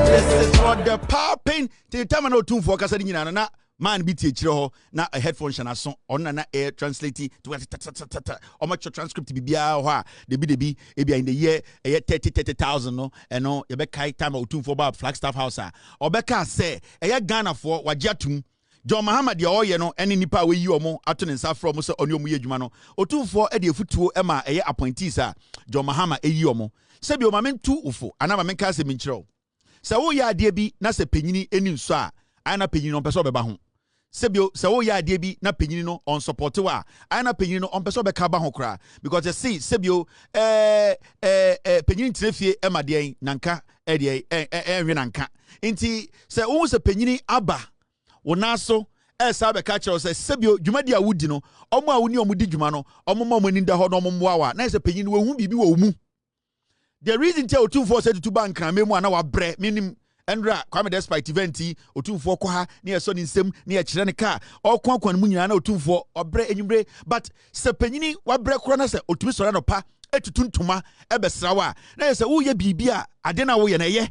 this is what the popping the time na Otumfuo kasa nyina na man bi tie kire ho na a headphone shana so on na air translate to o ma transcript bibia ho a de bi ebia in the year 30,000 no eno ye be kai time Otumfuo ba Flagstaff House a obeka say Ghana for wagiatum John Mahama de oye no ene nipa we yi omo ato ne nsa from so oni omo ye adwuma no Otumfuo e de futuo e ma appointees a John Mahama eyi omo se bi o ma mentu ufo ana ma menka se minkyerɛw se wo ya ade bi na se panyini eni nso a ana panyini no pese obeba ho se bi se wo ya ade bi na panyini no on support wa ana panyini no on pese obeka ba ho kra because you see se bi panyini trefie e ma de nanka e de enwe nanka nti se wo se panyini aba wonaso sabe ka kire se sebio dwumadi a wudi no omo a woni omudi dwuma no omo ma omani nda ho no omo mboa na se panyin wo hu bibi wo mu the reason tell Otumfuo said to bank na memu ana wa bre minim endra kwame despite event Otumfuo ko ha na yeso ni nsem na ye kire ne ka okwankwan mu nyina na Otumfuo obre enyumre but se panyin wa bre kro na se otumi sore no pa etutuntuma ebesrawa na ye se wo ye bibi a ade na wo ye na ye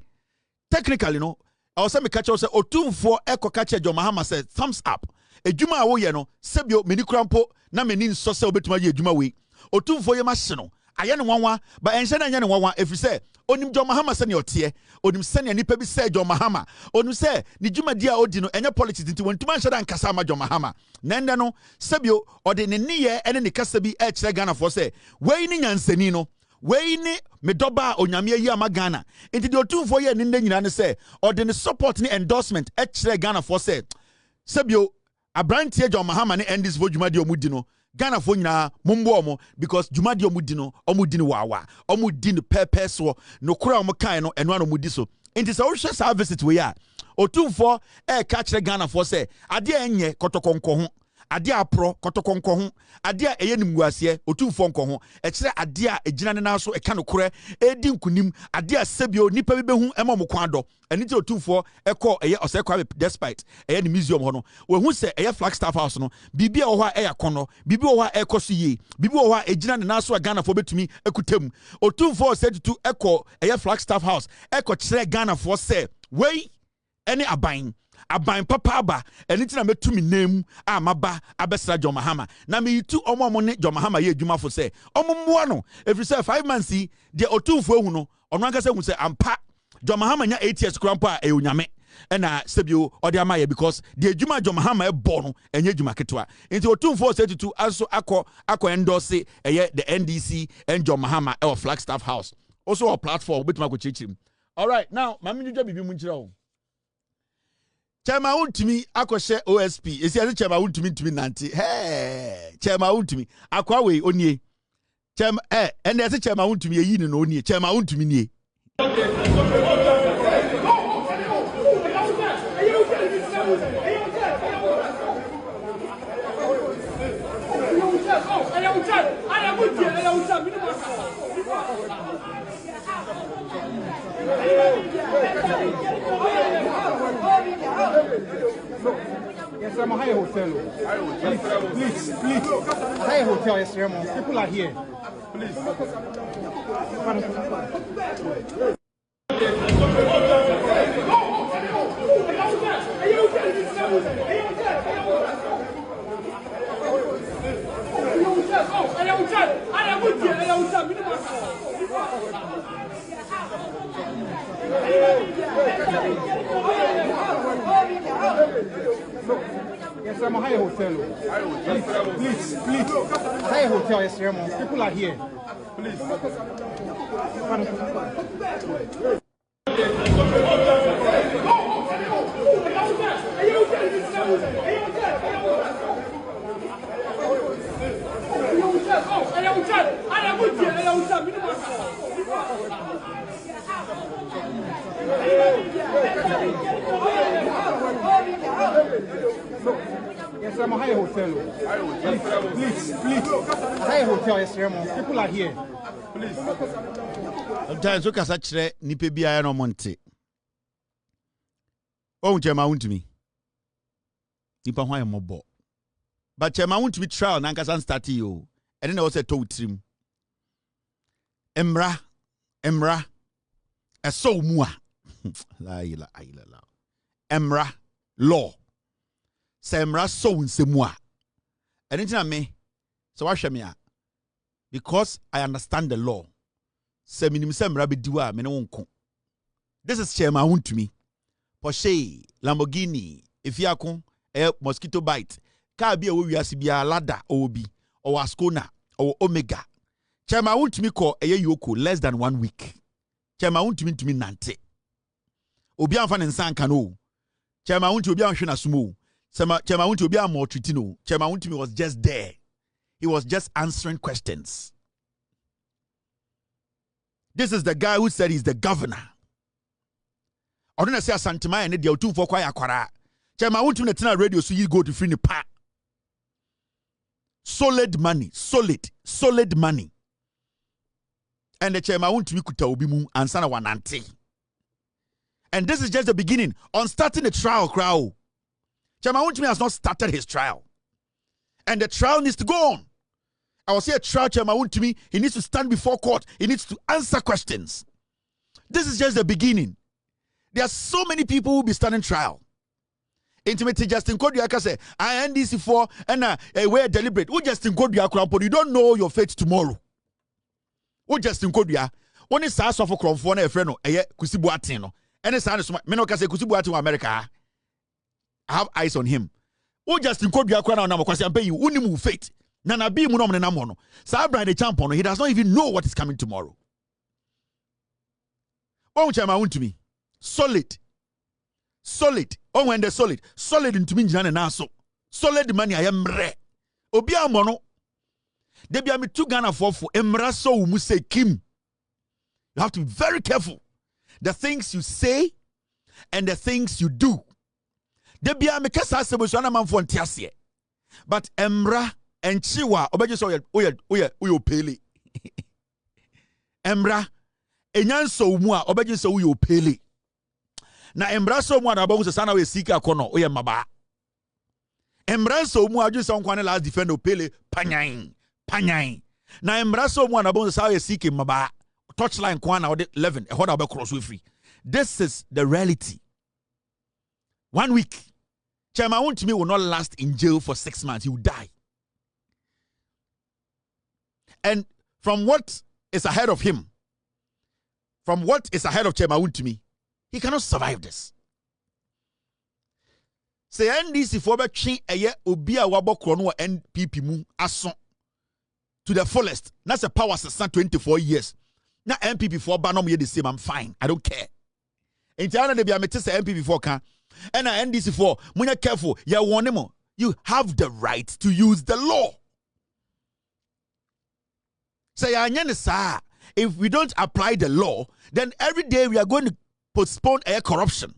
technically no also me catch say Otumfuo catch John Mahama say thumbs up edwuma wo ye no sebio meni krampo na meni nso se obetuma ye edwuma we Otumfuo ye ma hye no aye ne nwanwa ba enhye na nya ne nwanwa efi say onim John Mahama se ne ote onim se ne nipa bi say John Mahama onim se ne dwuma dia odi no enye politics nti wontuma nhye da nkasa ma John Mahama nende no sebio ode ne niye ene ne kasa bi e kire Ghana for say we ni nyansani no we ni medoba onyame yi ama Ghana enti de Otumfuo ye ninde nyina ne se ode ne support ni endorsement e kire Ghana for say sebio abrantie John Mahama ne end this vodwuma de omudi no Ghana fo nyina mombo omo because dwuma de omudi no omudi ni wawa omudi ni pepe so no kura omo kan no eno omudi so enti se wo hwe sa visit we ya Otumfuo ka kire Ghana for say ade enye kotokonko ho ade a pro kotokonko ho ade a eye nimguase Otumfuo nko ho e kire ade a ejina ne na so e ka no kore edi nkunim ade a sebio nipa bi behu ema mo kwan do eni ti Otumfuo ekọ eye osekwa despite eye ne museum ho no we hu se eye Flagstaff House no bibia wo ha eya kono bibia wo ha ekoso ye bibia wo ha ejina ne na so Ghana fo betumi ekutem Otumfuo said to ekọ eye Flagstaff House ekọ kire Ghana fo se wei ene aban papa aba eni ti na metumi name a maba abesra John Mahama na me yitu omo ne John Mahama ye adwuma fo se omo mmoa no every say 5 months de Otumfuo hu no ono anka se hu se ampa John Mahama nya 8 years krampo a eonyame ena sebio ode amaye because the adwuma John Mahama e bo no enye adwuma ketwa nti Otumfuo se tutu aso akọ endorse eye the NDC and John Mahama e Flagstaff House also a platform betuma ko chichirim. All right, now mama nyudwa bibi mu nkyira wo Chema Wontumi akɔhye OSP esi ase Chema Wontumi nante Chema Wontumi akwa we onie Chema ene ase Chema Wontumi eyi ne no onie Chema Wontumi nie Yes, I'm a high hotel. Please. High hotel, yes, Ramon. People are here. Please. Yes, I'm a high hotel. Please. High hotel, yes, Ramon. People are here. Please. Yes, I'm a high hotel. Please. High hotel, yes, Ramon. People are here. Please. Sometimes you can say nipe bia no monte. Oh, Chema Wontumi. Nipa hwan mobo. But Chema Wontumi trial na nkasan start yo. And then also told trim. Emra. Eso mua. La ila. Emra law. Se emra so nsemua. And then me. So what me because I understand the law. Se minim se emra be diwa me ne wonko. This is Chema Wontumi. Porsche, Lamborghini, Efiakon, mosquito bite. Car be a wiase bia Lada obi or Ascona or Omega. Chema Wontumi call a EOCO less than 1 week. Chema Wontumi to me nante. Obi anfa nsan kano. Chema Wontumi obi anhwe na sumo. Chema Wontumi obi am tritino. Chema Wontumi was just there. He was just answering questions. This is the guy who said he's the governor. I don't say Asantehene and the Otumfuo kwa yakwara. Chema Wontumi na tina radio so you go to free ni pa. Solid money. And the Chema Wontumi kuta obi mu ansana wanante. And this is just the beginning. On starting the trial crowd. Chema Wontumi has not started his trial. And the trial needs to go on. I will say a trial Chema Wontumi, he needs to stand before court. He needs to answer questions. This is just the beginning. There are so many people who will be standing trial. Intimate Justin Kodua say, I NDC for and we're deliberate. Who Justin Kodua Krampo? You don't know your fate tomorrow. Who Justin Kodua? One is Sasa for Krampo and a friend, Kusibuatino. And a son is Menoka say Kusibuati America. I have eyes on him. Who Justin Kodua Krampo because I'm paying you unimu fate. Nana be munom na namono. Sabra the champion, he does not even know what is coming tomorrow. What Chema Wontumi? Solid. Oh, when they're solid into me na so. Solid money I am re. Obi amono. They be me 2 Ghana for emra so mu say Kim. You have to be very careful. The things you say and the things you do. They be me kasa se bo so na man for ntiase. But Emra and Chiwa, oye pele. Emra, enyan so mua, obeji so uyo pele. Na Emra so mua na bongo se sana we sika kono, oye maba. Emra so mua ju so nkwane last defend o pele, panyain. Na Emra so mua na bongo se sana we sika maba. Touchline kwana ode 11, e hoda obe cross we free. This is the reality. 1 week. Chairman Wontumi will not last in jail for 6 months. He will die. And from what is ahead of him, from what is ahead of Chairman Wontumi, he cannot survive this. Say NDC for between a year obi a wabo krono NPP mu aso to the fullest. That's a power system 24 years. Now NPP for banom ye the same. I'm fine. I don't care. In China they be a metis NPP for can. And NDC for when you're careful, you have the right to use the law. Say, if we don't apply the law, then every day we are going to postpone air corruption.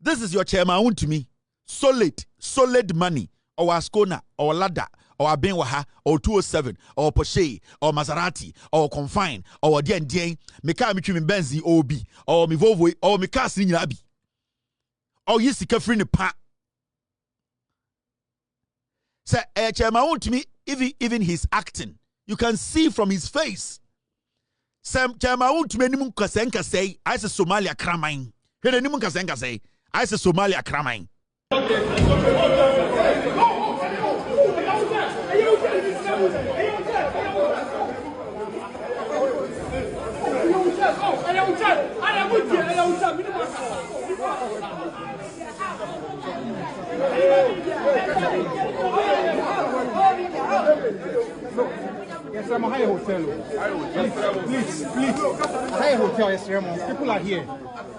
This is your Chairman Wontumi. Solid money, or Ascona, or Lada, or Abenwaha, or 207, or Porsche, or Maserati, or Confine, or Dien, Meka Michim Benzi, OB, or Mivovo, or Meka Sinabi. Oh, yes, he can free the pa. Say, Chairman Wontumi, even his acting, you can see from his face. Sam Chairman Wontumi, nimun kasenka say, I say Somalia kramain. Here, nimun kasenka say, I say Somalia kramain. Yes, I'm a high hotel. Please. High hotel, yes, Ramon. People are here.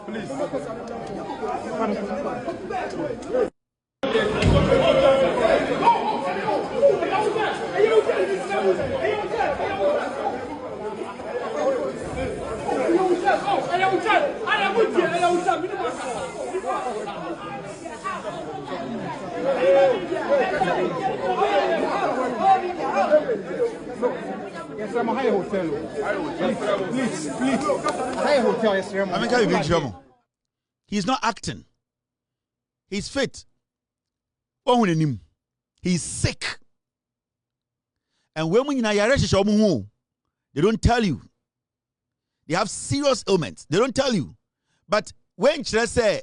Please. Yes, I'm a high hotel. Please. High hotel, yes, Ramon. He's not acting. He's fit. He's sick. And when they don't tell you. They have serious ailments. They don't tell you. But when Chere say,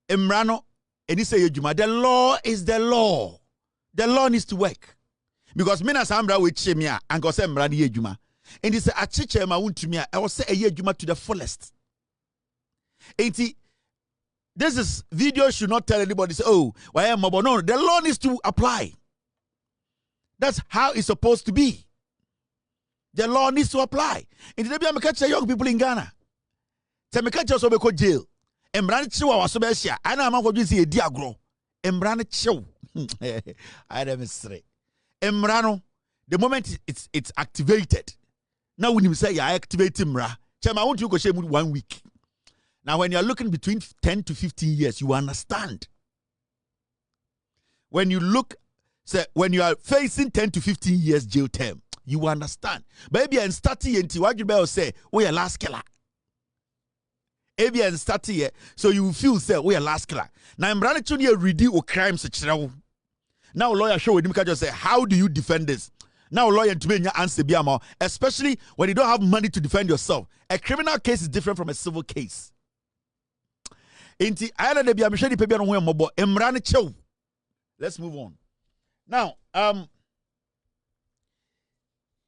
Emrano, and he say, the law is the law. The law needs to work. Because Mina Sambra with Chemia and go say Emrani Yejuma. And he say, Achiche ma Wontumi, I will say a Yejuma to the fullest. And this is video should not tell anybody, say, oh, why am I? No, the law needs to apply. That's how it's supposed to be. The law needs to apply. And today I'm catch young people in Ghana. Say me catch us go jail. Embrane chiwa was so besia. I know I'm going to see a diagro. Embrane chiw. I don't say. Embrano, the moment it's activated. Now when you say I activate Emra, I want you to go share 1 week. Now when you're looking between 10 to 15 years, you understand. When you look, say when you are facing 10 to 15 years jail term, you understand. Baby and starting and what you better say, we are last killer. Baby and starting here, so you feel say we are last killer. Now I'm running to you ready or crimes. Now lawyer show with him just say, how do you defend this? Now lawyer to me answer biamo, especially when you don't have money to defend yourself. A criminal case is different from a civil case. Inti ayana de biamo shedi pebi no mobo emrane chew. Let's move on. Now,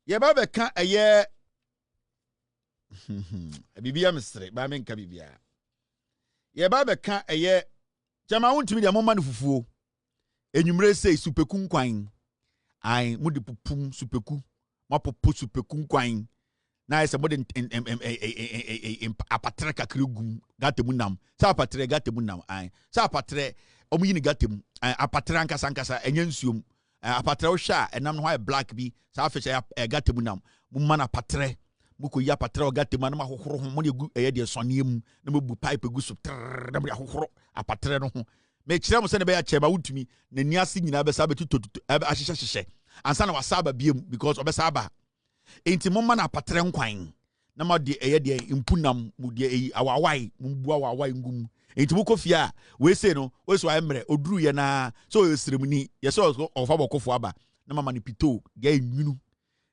Yababa can a year. Bibia Mr. Bamin Kabibia. Yababa can a year. Jama Wontumi the moment fufu. Enumere say superkun kwine. I mudi pupum superku. Mapopu superkun kwine. Na is about in apatre kakregum gatemunam. Sa apatre gatemunam. I sa apatre omuyini gatem. Apatre ankasa enyensuom. Apatre osha enam no black bi sa afeche gatemu nam mumma na patre muko ya patre gatemu na hohoro ho mo de gu eye de soniem na mabu pipe gu so na me hohoro apatre no ho me kyerɛ mo sɛ ne bɛyɛ kyɛba Wontumi na niase nyinaa bɛsa bɛtuto ahyehyɛ ansa na wasaba biem because obɛsaba enti momma na apatre nkwan na ma de ɛyɛ de impunam mu de ɛyi awawai mbu awawai ngum enti mukofia a we say no we so ayemre oduru ye na so yesremni ye so ofa bokofo aba na mama ni pito de nwunu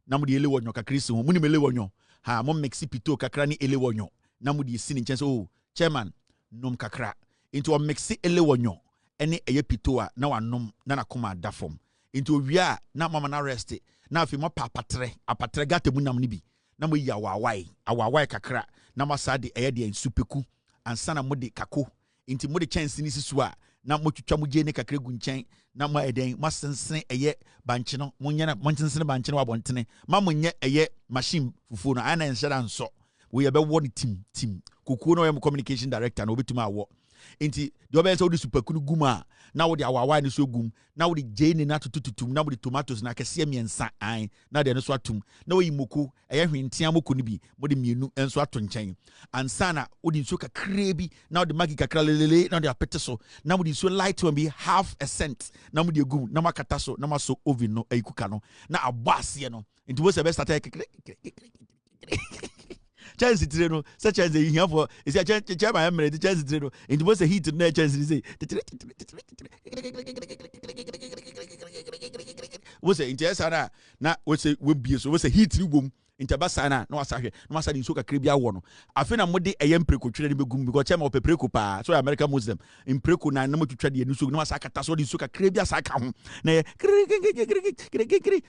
na mu de ele wonyo kakra si ho mu ni mele wonyo ha mo mixi pito kakra ni ele wonyo na mu de si ni nkyɛn oh chairman nom kakra enti o mixi ele wonyo ene eye pito a na wanom na nakoma dafom enti owia na mama na rest na afi mo apatre gata mu nam ni bi na mo yi awawai kakra na masade eye de nsupeku ansana mo de kako enti mo de chance ni sisu a na mo twitwa mo je ne kakra gu nkyɛn na mo eden masensene eye banche no mo nya na mo nsensene banche no wabontene ma mo nye eye machine fufu no ana nhyira nso we ye be wo team kuku no yɛ communication director na obetuma awo enti de obe nso wo de superku no guma na wo de awawai no so gum na wo de jane na tututum na wo de tomatoes na kese miensa an na de no so atum na wo yi moko ɛyɛ hwentia moko no bi mo de mienu enso ato nkyɛn ansana wo de nso kakra bi na wo de magi kakra lelele na wo de apete so na wo de so light one bi half a cent na mo de gum na makata so na maso oven no ayikuka no na abase no enti wo se be start chance tire no such as a here for is a chance my emre the chance tire no into was a heat no chance say was a interest na was a we be so was a heat ni bom intabasana no asahwe no asade nso kakra bi awo no afi na mode eyem preko twere ne begum because chema opepreko pa so American Muslim impreko na motwetwa de nso no asakata so de nso kakra bi asaka ho na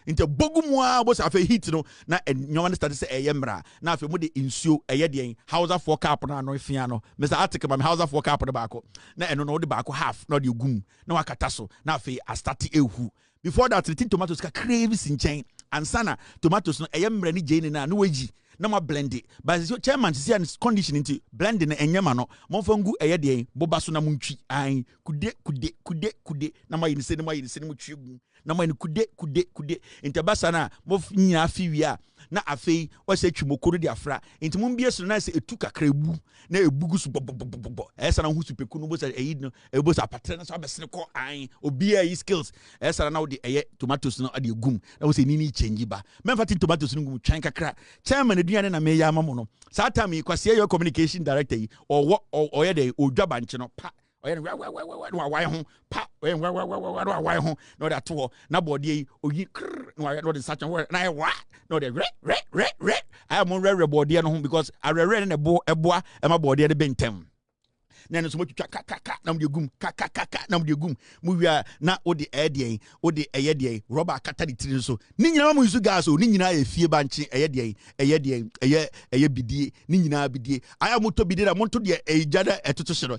inte bogum a bo sa afi heat no na nyoma start say eyemra na afi mode nsuo eye de Hausa for cup na no fia no Mr. Article ma Hausa for cup de baako na eno no de baako half na de gum na wakata so na afi astart ehu before that the tomatoes ka crave sinchen ansana tomatoes no eyemre ni jane na no waji na ma blend it but chairman see and condition into blend na enyama no monfangu eye de boba so na muntwi an kude na ma yinse ne mu twegu na ma ni kude intabasa na mo nyina afiwia na afei o se twimokoro de afra enti mo mbie so na se etu kakra ebu na ebugu so bobobobobo esa na hu supeku no bo se eyi no ebo sa patre na so abesene ko an obi ayi skills esa na wo de eye tomatoes no ade egum na wo se ni change ba memfa tin tomatoes no gum twan kakra chairman aduane na me ya amamo no saa time kwase your communication director yi o ye de odwa nche no pa oye no why ho pa oye why ho no that to na body yi oyi no the search word na wa no the re I am on re body no ho because I re na eboa e ma body de bentem na no so mo twitwa kaka na mo de gum kaka na mo de gum mo wia na o de eye de rubber kata de tiri so ni nyina mo yusu gas o ni nyina e fie banche eye bidie ni nyina bidie aya mo to bidie na mo to de ejada etoto hye no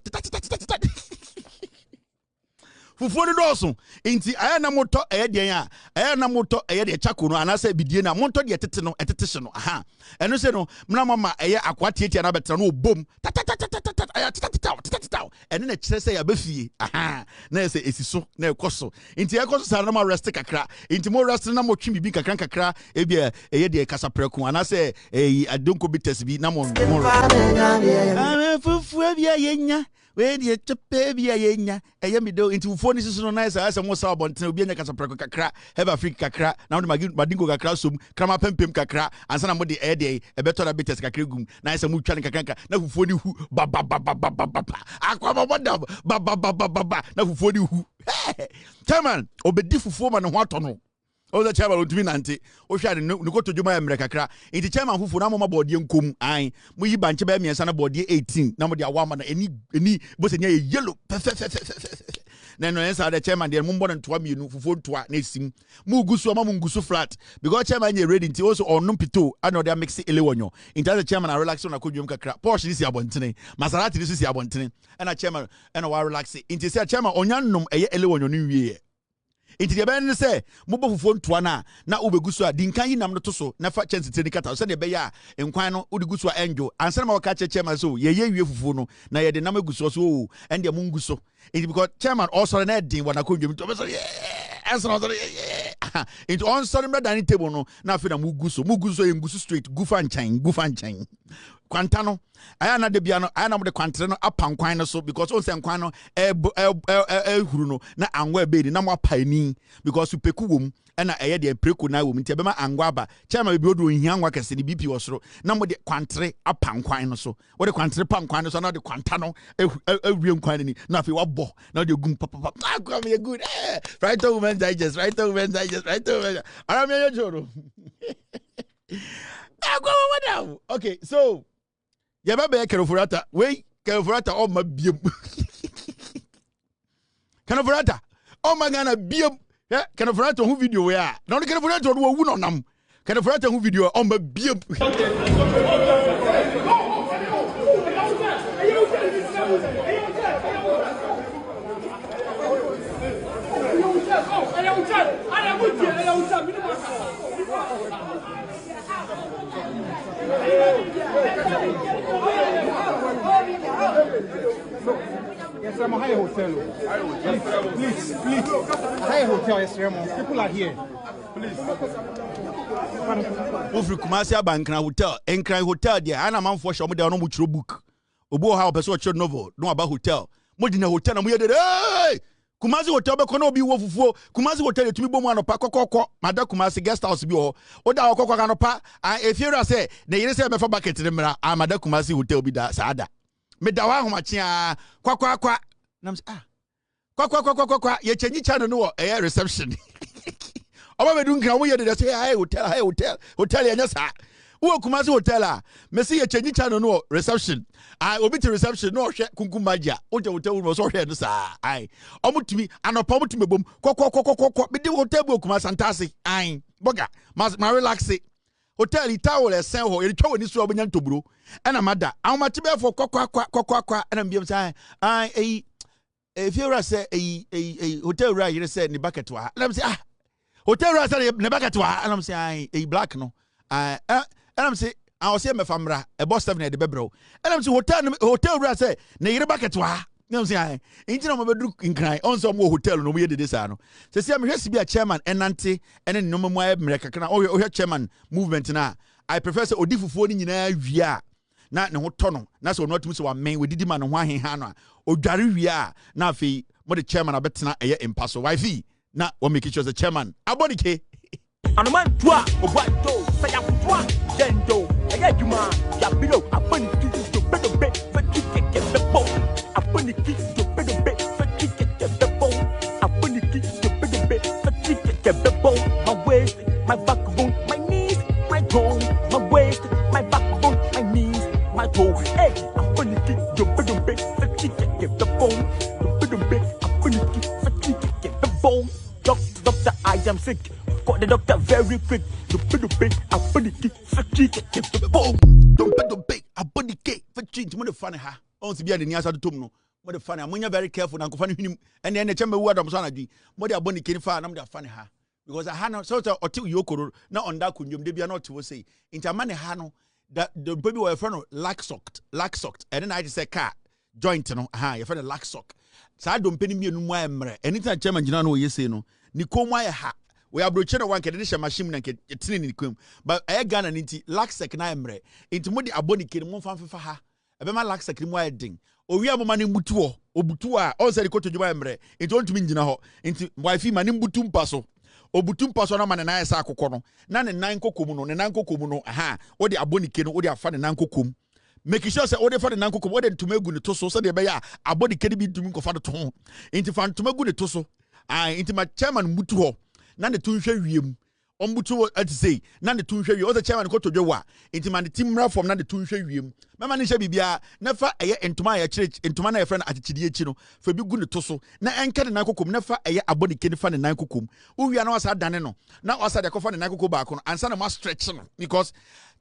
fufuo de doso enti aya na moto eye de chako no anase bidie na monto de etete hye no aha eno se no mna mama eye akwatietia na betra no obom aya ene na kire se ya bafie aha na se esiso na ekoso enti ekoso sa na ma rest kakra enti mo rest na mo twi bibi kakra ebia eye de kasapreko anase adonko bites bi na mo fufuo bia yenya we de chepe bia yenya eye mi do enti fufuo ni siso no na se mo sa abonten obi enya kasapreko kakra have Africa kakra na mo madingo kakra som krama pempem kakra ansa na mo de eye ebeto na bites kakra gum na se mo twa kakra na fufuo ni hu ba akwa ba na fufuo ni hu chairman obedi fufuo ma ne ho ato o the chairman Wontumi nante o hwa ne ko tojuma emre kakra enti chairman fufuo na mo ma body nkom an mo yi banche ba miensa na body 18 na mo de awama na eni bo se nya yellow na no ensa the chairman de mo mbon ntoa mienu fufuo ntoa na esim mo gusu ma mo ngusu flat because chairman ye ready enti also onum pito and they mix elewonyo enti the chairman na relax na kodwom kakra Porsche ni si abontene Maserati ni si abontene na chairman na wa relax enti say chairman onyannom eye elewonyo no wie enti de ben say mo bofufuo ntoa na obegusu a dinkan yi nam no to so na fa chance tiri kata so de be ya enkwan no odigusu a enjo ansa na ma ka chairman so ye wie fufuo no na ye de nam egusu so ende mo nguso enti because chairman also na din wana kodwom to be so answer into on sorry me dining table no na fe na muguso ye ngusu straight gufa nchan kwantano aya na de bia no aya na mo de kwantre no apan kwan no so because on say kwan no huru no na anwa be ni na mo apani because upeku wom na eye de preku na wom nti be ma angwa ba chairman be odu ohia angwa kese ni BP wosoro na mo de kwantre apan kwan no so wo de kwantre pan kwan no so na de kwanta no awie kwan ni na afi wabo na de gum papa come you good right to women digest right to women digest right to women ara me joro okay so ya baba Kenofurata we Kenofurata o ma biem Kenofurata o ma gana biem Kenofurata hu video we a na Kenofurata no wu no nam Kenofurata hu video o ma biem Yes, I'm a high hotel. Please. High hotel, yes, Remo. People are here. Please. Ofri Kumasi Abankra Hotel, Enkran Hotel, there. I'm a man for show me down on much book. Obo how person watch novel, no about hotel. More than a hotel, and we had hey! Kumasi Hotel, but cannot be Wontumi. Kumasi Hotel, to me, Boman of Paco, Madame Kumasi guest house, be all. What our Coca if you say, they say, I'm a bucket to them, I'm Madame Kumasi Hotel, be that Sada. Medawa machia kwa nam kwa ye change channel no air reception oba be dun kan wo ye de say high hotel ya nyasa wo Kumasi Hotel a me say ye change channel no reception obi to reception no hwe kunkumagia o je hotel wo so hwe no sa ai omutumi anopa omutumi bom kwa be de hotel bu Kumasi Antase ai boga ma relax it. Hotel itawo le sen ho yetwa woni so obanya ntoburo ena mada awmache be for kwakwa ena mbiem sai if you say hotel ra you say ni bucket wa ena say hotel ra say ni bucket wa ena say black no ena say I say me famra e boss 7 de bebro ena say hotel ra say ni yire bucket wa ena say intina mo bedru nkran on so mo hotel no mo ye de sa no say me hwesi bia chairman enante ene no mo mreka kana o hwe chairman movement na I prefer say Otumfuo ni nyina wia na ne ho to no na so no atum so wa men we didi ma no ho ahenha no odware wia na afi mo de chairman abetena eye impaso wifi na wo make sure the chairman abonike Anuman twa obwato saya kutwa dendo aya juma ya bilo apani to bedo be fatike the bone apani to bedo be fatike the bone apani to bedo be fatike the bone my waist my backbone my knees my toe my waist my backbone my knees my toe hey apani to bedo be fatike the bone bedo be apani fatike the bone doctor I am sick. Got the doctor very quick. Don't pay, abonike, fatigue, the bone. Don't pay, abonike, fatigue. Mo de fane ha. On se bia de ni asa tom no. Mo de fane. Mo nya very careful na nkofane hwnim. Ene ene chembe wu adam so na dwi. Mo de abonike ni fa na mo de fane ha. Because I had so oti EOCO na onda kunjum de bia na oti wo say. Intermane ha no that the baby were friend lack socked. And then I just say car joint no. Your friend lack sock. Sa don't pay ni mienu mu emre. Anytime chairman jina no ye say no. Ni komwa ye ha. We are broaching one can edition machine and get in kum. But I got an inti lack second imre. Into modi abonike no fan for ha. Abema lack second mo ding. O wi amani mbutuo. Obutua. On say ko to juma imre. Into on to me jina ho. Into wifi mani mbutum paso. Obutum paso na man na esa akokɔ no. Na ne nan kokom no. Ne nan kokom no. Aha. O de abonike no. O de afa ne nan kokom. Make sure say o de fa ne nan kokom. O de tumegu ne to so. So de be ya abonike ne bi ntumi ko fa de to. Into fan tumegu ne to so. Into my chairman mbutu ho. Na ne tunhwe wiem ombutu at say na ne tunhwe wiem o the chairman ko todwa enti man timra from na ne tunhwe wiem mama ne hye bibia na fa eye entoma ya chire entoma na ye friend atichidi echi no fa bi gu ne to so na enka ne nan kokom na fa eye abonike ne fa ne nan kokom o wia na wasa dane no na wasa de ko fa ne nan kokom ba ko no ansa na ma stretch no because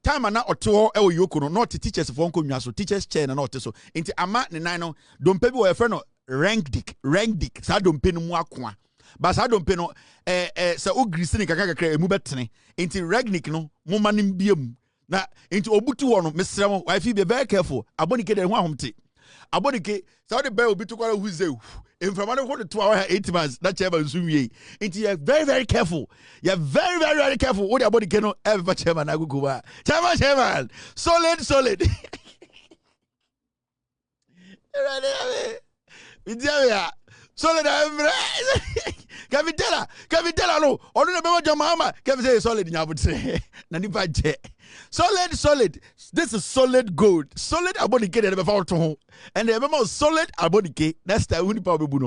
time na oto e wo EOCO no not teachers for nkonwa so teachers chair na not so enti ama ne nan no dompe bi wo ye friend no rank dick sa dompe no mu akoa but I don't pay no sa ogrisini kakakakra emu betene enti regnic no momanim biem na enti obutu ho no mesrem wifi be very careful abonike de ho ahomte abonike so the bear will be to call who say in from one to 8 months that chairman zoom into you very very careful. You're very very very careful what about the no ever chairman agukuba. Chairman solid. Solid Kavitela no onu na be John Mahama say solid nyabutre na nipa je solid this is solid gold solid abonike de be fa to ho and the solid abonike next time we nipa be bu no